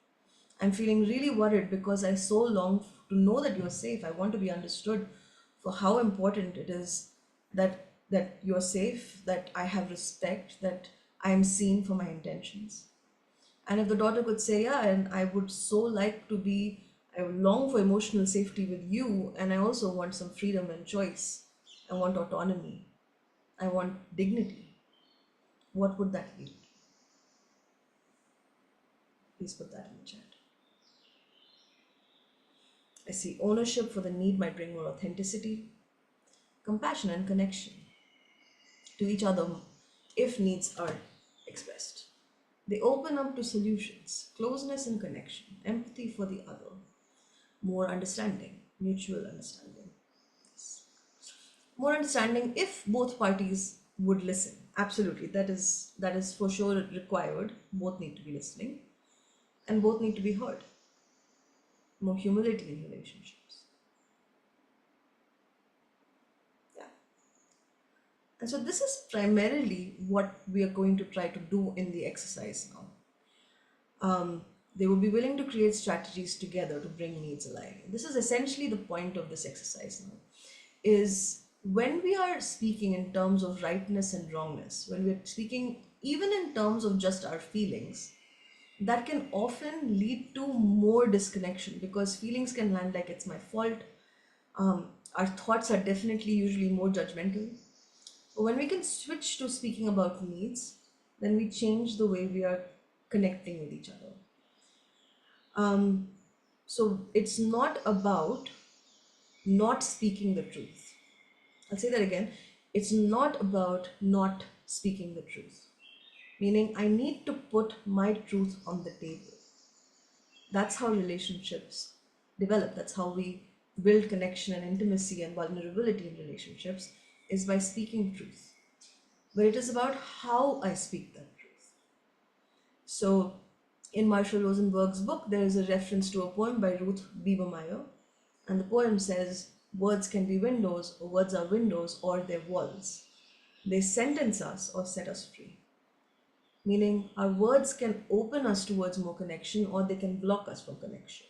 I'm feeling really worried because I so long to know that you're safe. I want to be understood for how important it is that you're safe, that I have respect, that I am seen for my intentions. And if the daughter could say, yeah, and I would so like to be, I long for emotional safety with you, and I also want some freedom and choice. I want autonomy. I want dignity. What would that be? Please put that in the chat. I see ownership for the need might bring more authenticity, compassion, and connection to each other if needs are expressed. They open up to solutions, closeness and connection, empathy for the other, more understanding, mutual understanding. More understanding if both parties would listen. Absolutely, that is for sure required. Both need to be listening, and both need to be heard. More humility in relationships. Yeah. And so this is primarily what we are going to try to do in the exercise now. They will be willing to create strategies together to bring needs alive. This is essentially the point of this exercise now. Is when we are speaking in terms of rightness and wrongness, when we're speaking even in terms of just our feelings, that can often lead to more disconnection because feelings can land like it's my fault. Our thoughts are definitely usually more judgmental. But when we can switch to speaking about needs, then we change the way we are connecting with each other. So it's not about not speaking the truth. I'll say that again. It's not about not speaking the truth, meaning I need to put my truth on the table. That's how relationships develop. That's how we build connection and intimacy and vulnerability in relationships, is by speaking truth. But it is about how I speak that truth. So, in Marshall Rosenberg's book, there is a reference to a poem by Ruth Biebermeyer, and the poem says, words can be windows, or words are windows, or they're walls. They sentence us or set us free. Meaning, our words can open us towards more connection, or they can block us from connection.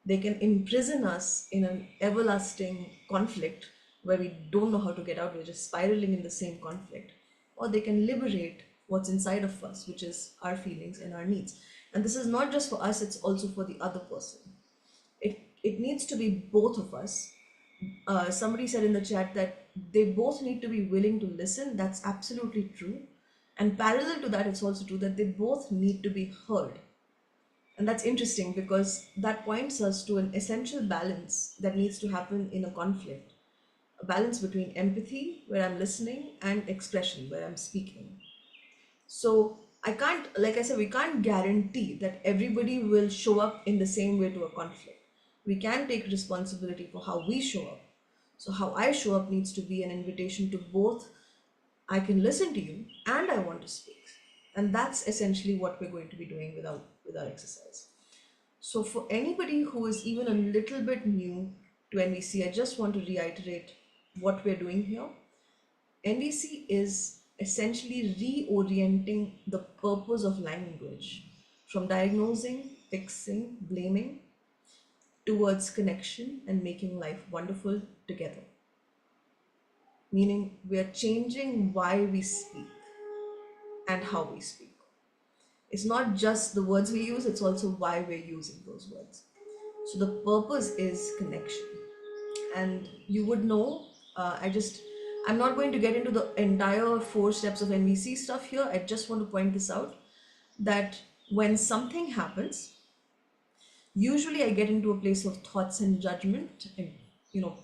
They can imprison us in an everlasting conflict where we don't know how to get out, we're just spiraling in the same conflict. Or they can liberate what's inside of us, which is our feelings and our needs. And this is not just for us, it's also for the other person. It needs to be both of us. Somebody said in the chat that they both need to be willing to listen. That's absolutely true. And parallel to that, it's also true that they both need to be heard. And that's interesting because that points us to an essential balance that needs to happen in a conflict. A balance between empathy, where I'm listening, and expression, where I'm speaking. So I can't, like I said, we can't guarantee that everybody will show up in the same way to a conflict. We can take responsibility for how we show up. So how I show up needs to be an invitation to both. I can listen to you and I want to speak. And that's essentially what we're going to be doing with our exercise. So for anybody who is even a little bit new to NVC, I just want to reiterate what we're doing here. NVC is essentially reorienting the purpose of language from diagnosing, fixing, blaming towards connection and making life wonderful together. Meaning we are changing why we speak and how we speak. It's not just the words we use, it's also why we're using those words. So the purpose is connection. And you would know, I'm not going to get into the entire 4 steps of NVC stuff here. I just want to point this out, that when something happens, usually I get into a place of thoughts and judgment, and you know,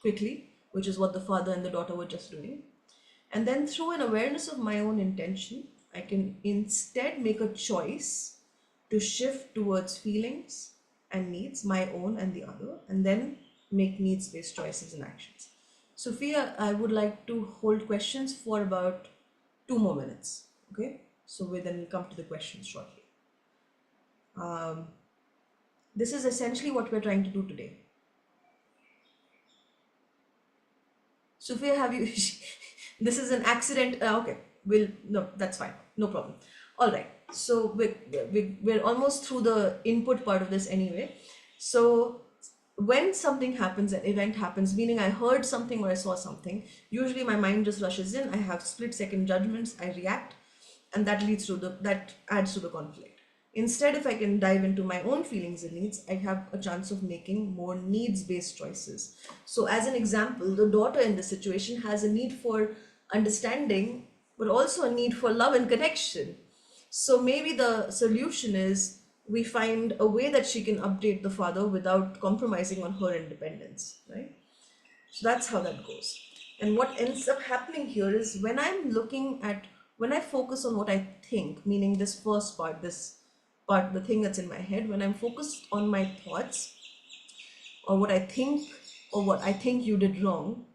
quickly, which is what the father and the daughter were just doing. And then through an awareness of my own intention, I can instead make a choice to shift towards feelings and needs, my own and the other, and then make needs based choices and actions. Sophia, I would like to hold questions for about 2 more minutes. Okay, so we then come to the questions shortly. This is essentially what we're trying to do today. Sophia, have you? This is an accident. Okay, no, that's fine. No problem. All right. So we're almost through the input part of this anyway. So when something happens, an event happens, meaning I heard something or I saw something, usually my mind just rushes in. I have split-second judgments. I react, and that adds to the conflict. Instead, if I can dive into my own feelings and needs, I have a chance of making more needs based choices. So, as an example, the daughter in this situation has a need for understanding, but also a need for love and connection. So, maybe the solution is we find a way that she can update the father without compromising on her independence, right? So that's how that goes. And what ends up happening here is when I focus on what I think, meaning this first part, this part, the thing that's in my head, when I'm focused on my thoughts or what I think or what I think you did wrong,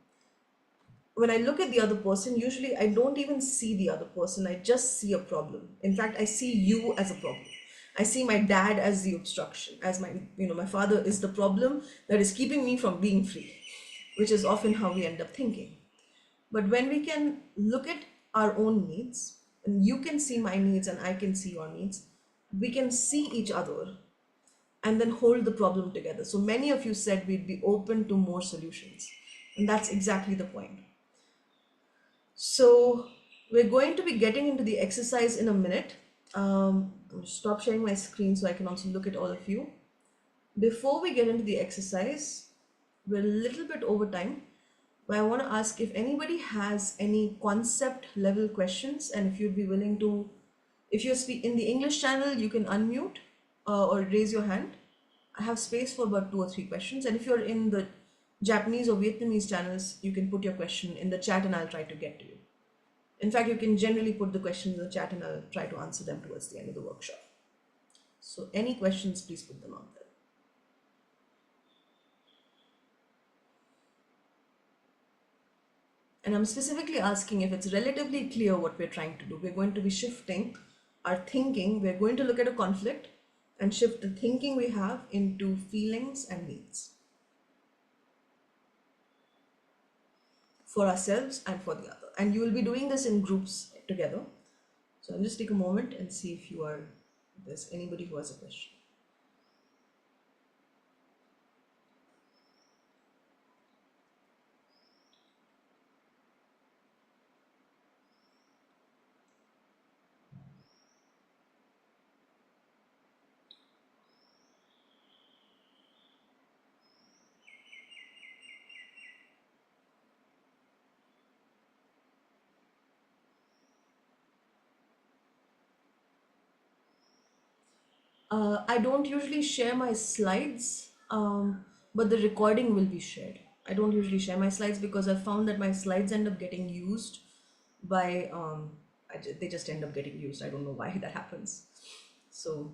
when I look at the other person, usually I don't even see the other person. I just see a problem. In fact, I see you as a problem. I see my dad as the obstruction, as my father is the problem that is keeping me from being free, which is often how we end up thinking. But when we can look at our own needs, and you can see my needs and I can see your needs, we can see each other and then hold the problem together. So many of you said we'd be open to more solutions. And that's exactly the point. So we're going to be getting into the exercise in a minute. I'll stop sharing my screen so I can also look at all of you. Before we get into the exercise, we're a little bit over time, but I want to ask if anybody has any concept level questions, and if you'd be willing to, if you're in the English channel, you can unmute or raise your hand. I have space for about 2 or 3 questions, and if you're in the Japanese or Vietnamese channels, you can put your question in the chat and I'll try to get to you. In fact, you can generally put the questions in the chat and I'll try to answer them towards the end of the workshop. So any questions, please put them out there. And I'm specifically asking if it's relatively clear what we're trying to do. We're going to be shifting our thinking. We're going to look at a conflict and shift the thinking we have into feelings and needs for ourselves and for the other. And you will be doing this in groups together. So I'll just take a moment and see if there's anybody who has a question. I don't usually share my slides, but the recording will be shared. I don't usually share my slides because I found that my slides end up getting used by, they just end up getting used. I don't know why that happens. So,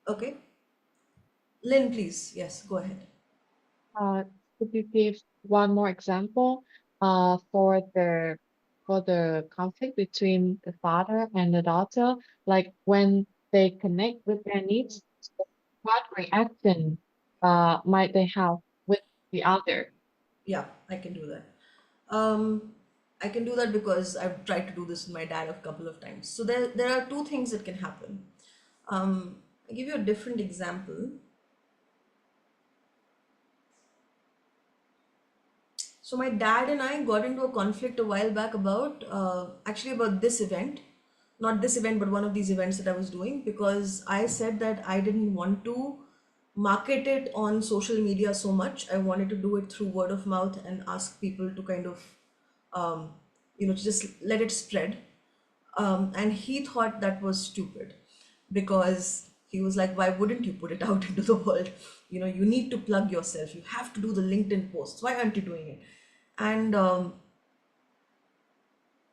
okay. Lynn, please. Yes, go ahead. Uh, could you give one more example for the conflict between the father and the daughter, like when they connect with their needs, what reaction might they have with the other? Yeah, I can do that. Um, I can do that because I've tried to do this with my dad a couple of times. So there are 2 things that can happen. I'll give you a different example. So my dad and I got into a conflict a while back about actually about this event, not this event, but one of these events that I was doing, because I said that I didn't want to market it on social media so much. I wanted to do it through word of mouth and ask people to kind of, just let it spread. And he thought that was stupid because he was like, why wouldn't you put it out into the world? You need to plug yourself. You have to do the LinkedIn posts. Why aren't you doing it? And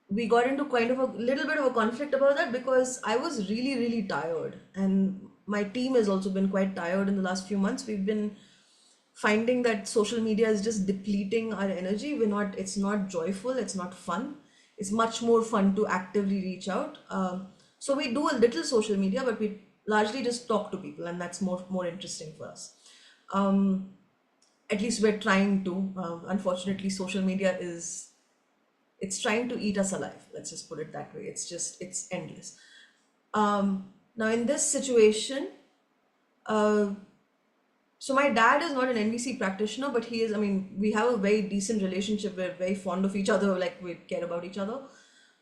we got into kind of a little bit of a conflict about that because I was really, really tired. And my team has also been quite tired in the last few months. We've been finding that social media is just depleting our energy. It's not joyful, it's not fun. It's much more fun to actively reach out. So we do a little social media, but we largely just talk to people, and that's more interesting for us. At least we're trying to. Unfortunately, social media it's trying to eat us alive. Let's just put it that way. It's endless. Now in this situation, uh, so my dad is not an NVC practitioner, but he is, I mean, we have a very decent relationship. We're very fond of each other, like we care about each other.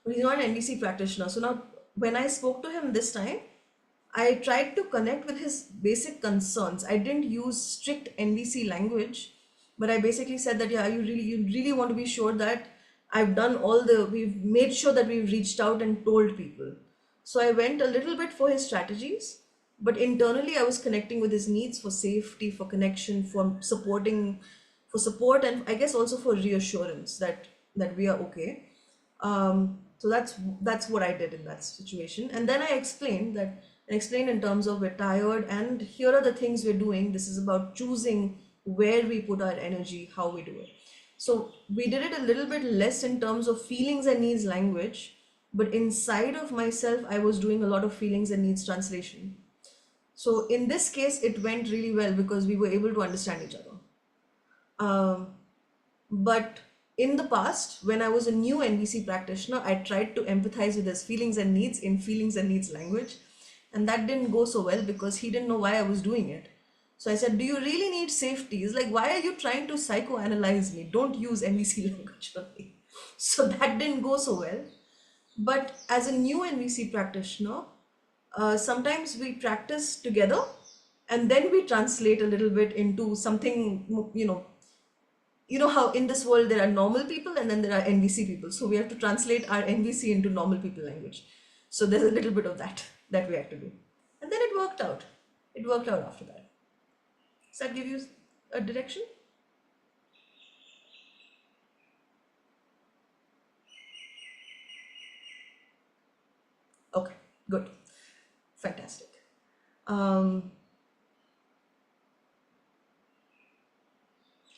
But he's not an NVC practitioner. So now when I spoke to him this time, I tried to connect with his basic concerns. I didn't use strict NVC language, but I basically said that, yeah, you really want to be sure that we've made sure that we've reached out and told people. So I went a little bit for his strategies, but internally I was connecting with his needs for safety, for connection, for support, and I guess also for reassurance that we are okay. So that's what I did in that situation. And then I explained in terms of we're tired and here are the things we're doing. This is about choosing where we put our energy, how we do it. So we did it a little bit less in terms of feelings and needs language, but inside of myself, I was doing a lot of feelings and needs translation. So in this case, it went really well because we were able to understand each other. Um, but in the past, when I was a new NVC practitioner, I tried to empathize with his feelings and needs in feelings and needs language. And that didn't go so well because he didn't know why I was doing it. So I said, do you really need safety? He's like, why are you trying to psychoanalyze me? Don't use NVC language on me. So that didn't go so well. But as a new NVC practitioner, sometimes we practice together and then we translate a little bit into something, how in this world there are normal people and then there are NVC people. So we have to translate our NVC into normal people language. So there's a little bit of that we have to do. And then it worked out. It worked out after that. Does that give you a direction? Okay, good. Fantastic.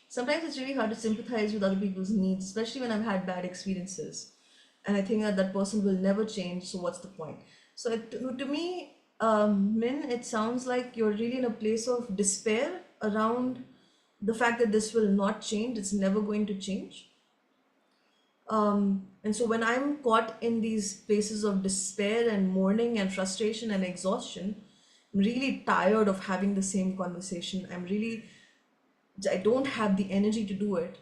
Sometimes it's really hard to sympathize with other people's needs, especially when I've had bad experiences. And I think that person will never change, so what's the point? So to me, Min, it sounds like you're really in a place of despair around the fact that this will not change, it's never going to change. And so when I'm caught in these places of despair and mourning and frustration and exhaustion, I'm really tired of having the same conversation. I don't have the energy to do it.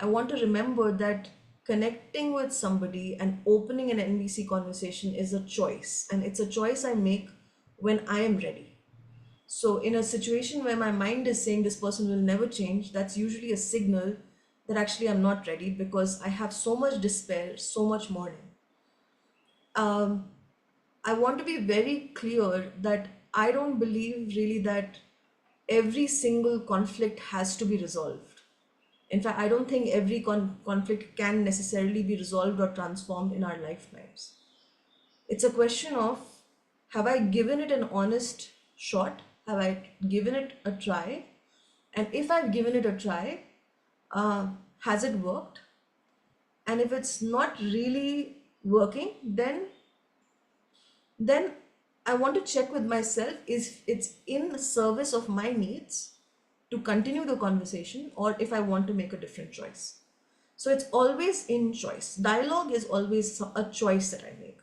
I want to remember that connecting with somebody and opening an NVC conversation is a choice, and it's a choice I make when I am ready. So, in a situation where my mind is saying this person will never change, that's usually a signal that actually I'm not ready because I have so much despair, so much mourning. I want to be very clear that I don't believe really that every single conflict has to be resolved. In fact, I don't think every conflict can necessarily be resolved or transformed in our lifetimes. It's a question of, have I given it an honest shot? Have I given it a try? And if I've given it a try, has it worked? And if it's not really working, then I want to check with myself if it's in the service of my needs to continue the conversation or if I want to make a different choice. So it's always in choice. Dialogue is always a choice that I make.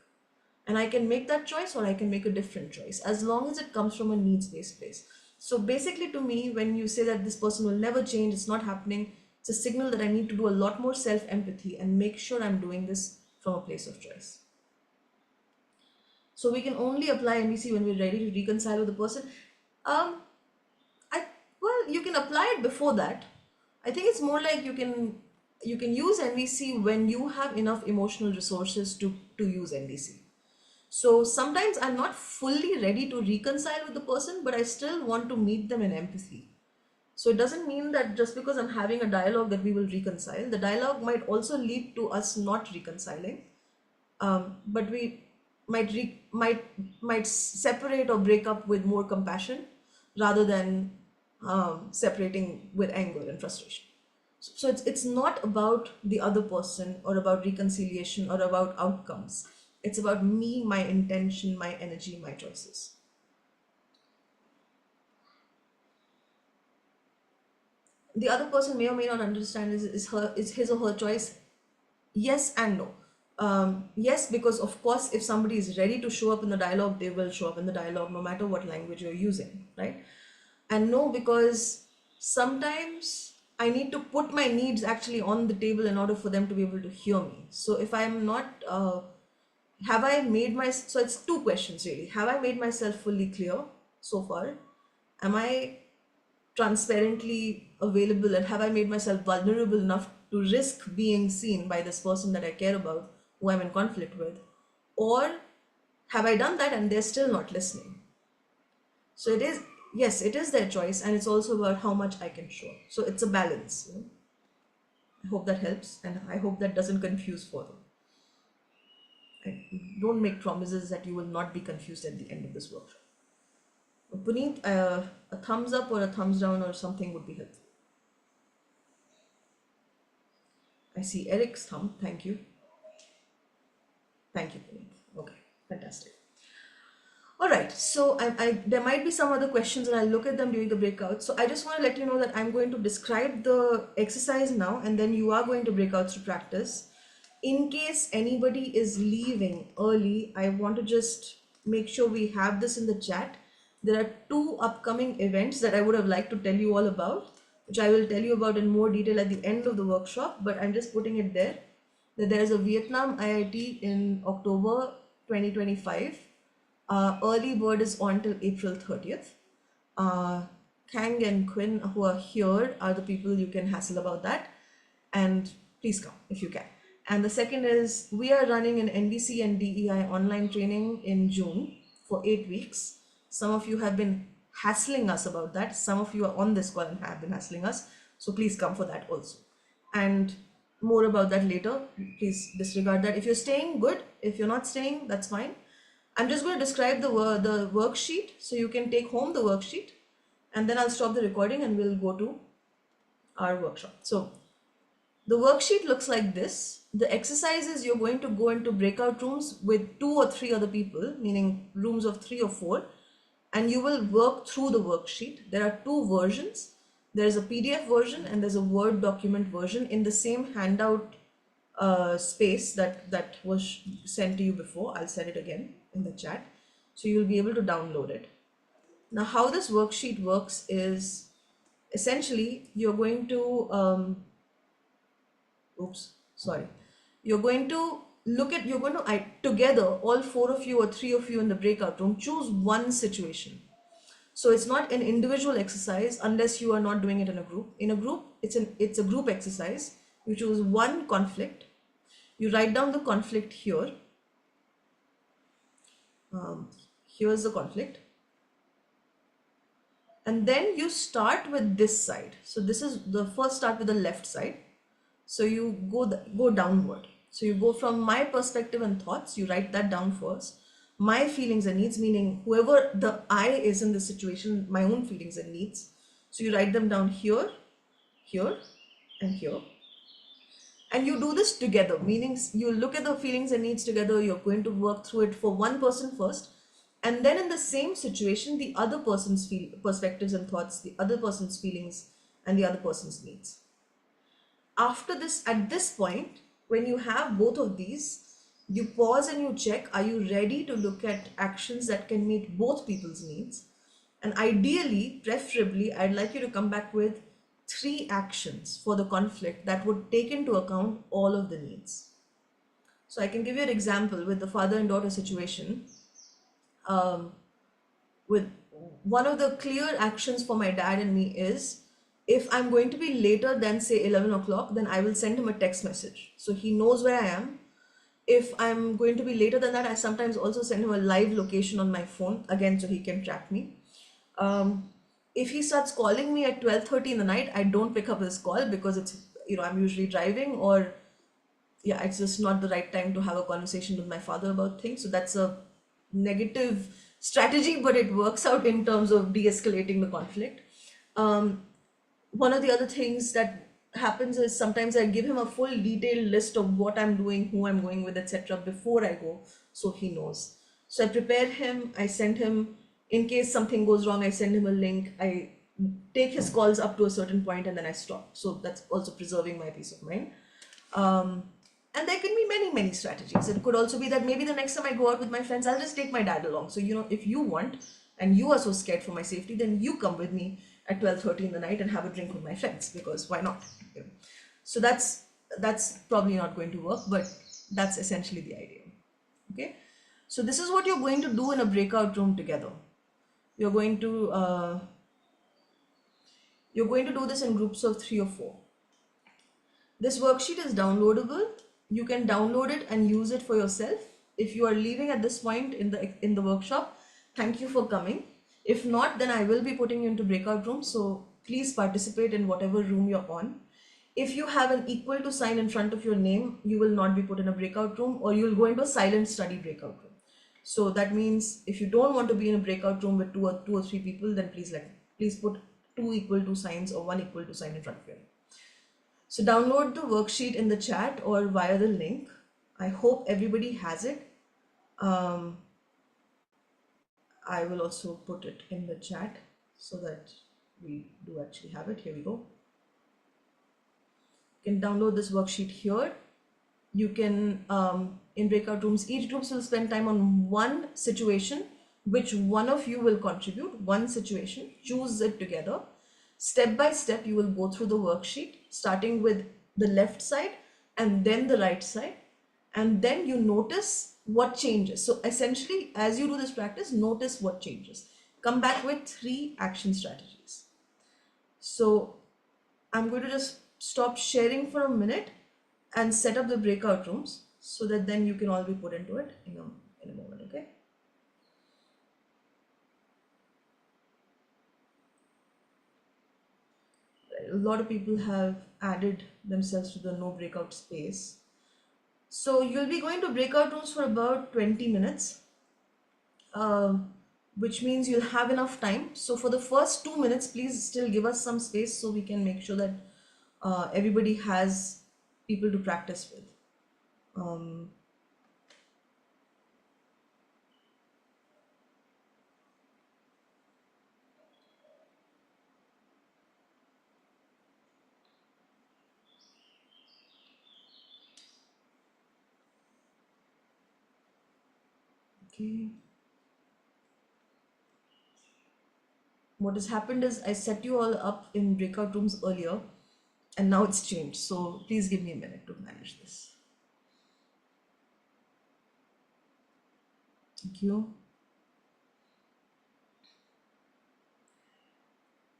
And I can make that choice or I can make a different choice as long as it comes from a needs based place. So basically, to me, when you say that this person will never change, it's not happening, It's a signal that I need to do a lot more self-empathy and make sure I'm doing this from a place of choice. So we can only apply NVC when we're ready to reconcile with the person. Um, well, you can apply it before that. I think it's more like you can use NVC when you have enough emotional resources to use NVC. So sometimes I'm not fully ready to reconcile with the person, but I still want to meet them in empathy. So it doesn't mean that just because I'm having a dialogue that we will reconcile. The dialogue might also lead to us not reconciling, but we might separate or break up with more compassion rather than separating with anger and frustration. So it's not about the other person or about reconciliation or about outcomes. It's about me, my intention, my energy, my choices. The other person may or may not understand is his or her choice. Yes and no. Yes, because of course, if somebody is ready to show up in the dialogue, they will show up in the dialogue no matter what language you're using, right? And no, because sometimes I need to put my needs actually on the table in order for them to be able to hear me. So if I'm not, have I made my, so it's two questions really. Have I made myself fully clear so far? Am I transparently available, and have I made myself vulnerable enough to risk being seen by this person that I care about, who I'm in conflict with? Or have I done that and they're still not listening? So it is, yes, it is their choice, and it's also about how much I can show. So it's a balance. I hope that helps, and I hope that doesn't confuse further. Don't make promises that you will not be confused at the end of this workshop. Puneet, a thumbs up or a thumbs down or something would be helpful. I see Eric's thumb. Thank you. Thank you, Puneet. Okay, fantastic. All right, so there might be some other questions and I'll look at them during the breakout. So I just want to let you know that I'm going to describe the exercise now, and then you are going to breakouts to practice. In case anybody is leaving early, I want to just make sure we have this in the chat. There are two upcoming events that I would have liked to tell you all about, which I will tell you about in more detail at the end of the workshop, but I'm just putting it there. That there's a Vietnam IIT in October 2025. Early bird is on till April 30th. Kang and Quinn, who are here, are the people you can hassle about that. And please come if you can. And the second is we are running an NVC and DEI online training in June for 8 weeks. Some of you have been hassling us about that. Some of you are on this call and have been hassling us. So please come for that also. And more about that later. Please disregard that. If you're staying, good. If you're not staying, that's fine. I'm just going to describe the worksheet so you can take home the worksheet, and then I'll stop the recording and we'll go to our workshop. So the worksheet looks like this. The exercise is you're going to go into breakout rooms with 2 or 3 other people, meaning rooms of 3 or 4, and you will work through the worksheet. There are 2 versions. There's a PDF version and there's a Word document version in the same handout space that was sent to you before. I'll send it again in the chat, so you'll be able to download it. Now, how this worksheet works is essentially you're going to you're going to together, all 4 of you or 3 of you in the breakout room, choose one situation. So it's not an individual exercise unless you are not doing it in a group. In a group, it's a group exercise. You choose one conflict. You write down the conflict here. Here's the conflict. And then you start with this side. So this is the first, start with the left side. So you go downward. So you go from my perspective and thoughts, you write that down first. My feelings and needs, meaning whoever the I is in this situation, my own feelings and needs. So you write them down here, here, and here. And you do this together, meaning you look at the feelings and needs together. You're going to work through it for one person first. And then in the same situation, the other person's perspectives and thoughts, the other person's feelings, and the other person's needs. After this, at this point, when you have both of these, you pause and you check, are you ready to look at actions that can meet both people's needs? And ideally, preferably, I'd like you to come back with 3 actions for the conflict that would take into account all of the needs. So I can give you an example with the father and daughter situation. Um, with one of the clear actions for my dad and me is, if I'm going to be later than say 11 o'clock, then I will send him a text message so he knows where I am. If I'm going to be later than that, I sometimes also send him a live location on my phone, again, so he can track me. If he starts calling me at 12:30 in the night, I don't pick up his call because it's, I'm usually driving, or yeah, it's just not the right time to have a conversation with my father about things. So that's a negative strategy, but it works out in terms of de-escalating the conflict. Um, One of the other things that happens is sometimes I give him a full detailed list of what I'm doing, who I'm going with, etc. before I go, so he knows. So I prepare him, I send him, in case something goes wrong, I send him a link, I take his calls up to a certain point and then I stop. So that's also preserving my peace of mind. Um, and there can be many, many strategies. It could also be that maybe the next time I go out with my friends, I'll just take my dad along. So, if you want and you are so scared for my safety, then you come with me at 12:30 in the night and have a drink with my friends, because why not? So that's probably not going to work, but that's essentially the idea. Okay. So this is what you're going to do in a breakout room together. You're going to do this in groups of 3 or 4. This worksheet is downloadable. You can download it and use it for yourself. If you are leaving at this point in the workshop, thank you for coming. If not, then I will be putting you into breakout rooms. So please participate in whatever room you're on. If you have an equal to sign in front of your name, you will not be put in a breakout room, or you'll go into a silent study breakout room. So that means if you don't want to be in a breakout room with two or three people, then please put 2 equal to signs or 1 equal to sign in front of your name. So download the worksheet in the chat or via the link. I hope everybody has it. I will also put it in the chat so that we do actually have it. Here we go. You can download this worksheet here. You can, in breakout rooms, each group will spend time on one situation, which one of you will contribute, one situation, choose it together. Step by step, you will go through the worksheet, starting with the left side and then the right side. And then you notice what changes. So essentially, as you do this practice, notice what changes. Come back with 3 action strategies. So I'm going to just stop sharing for a minute and set up the breakout rooms so that then you can all be put into it in a moment, okay? A lot of people have added themselves to the no breakout space. So you'll be going to breakout rooms for about 20 minutes, which means you'll have enough time. So for the first 2 minutes, please still give us some space so we can make sure that everybody has people to practice with. Okay. What has happened is I set you all up in breakout rooms earlier and now it's changed. So please give me a minute to manage this. Thank you.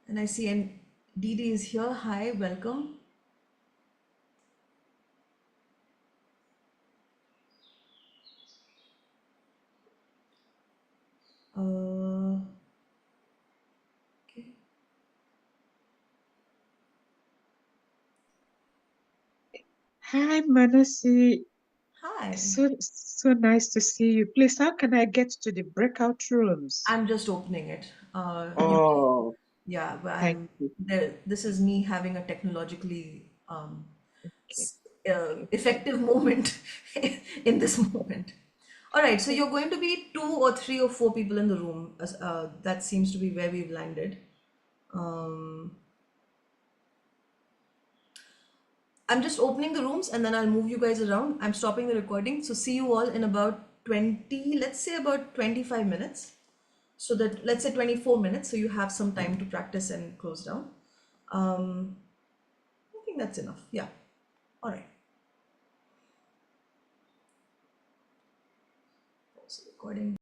And I see Didi is here. Hi, welcome. Okay. Hi, Manasi. Hi. So nice to see you. Please, how can I get to the breakout rooms? I'm just opening it. Oh, Yeah, but thank I'm you. there. This is me having a technologically Okay. effective moment in this moment. All right, so you're going to be 2 or 3 or 4 people in the room. That seems to be where we've landed. I'm just opening the rooms and then I'll move you guys around. I'm stopping the recording. So see you all in about 20, let's say about 25 minutes. So that, let's say 24 minutes. So you have some time to practice and close down. I think that's enough. Yeah. All right. Pause the recording.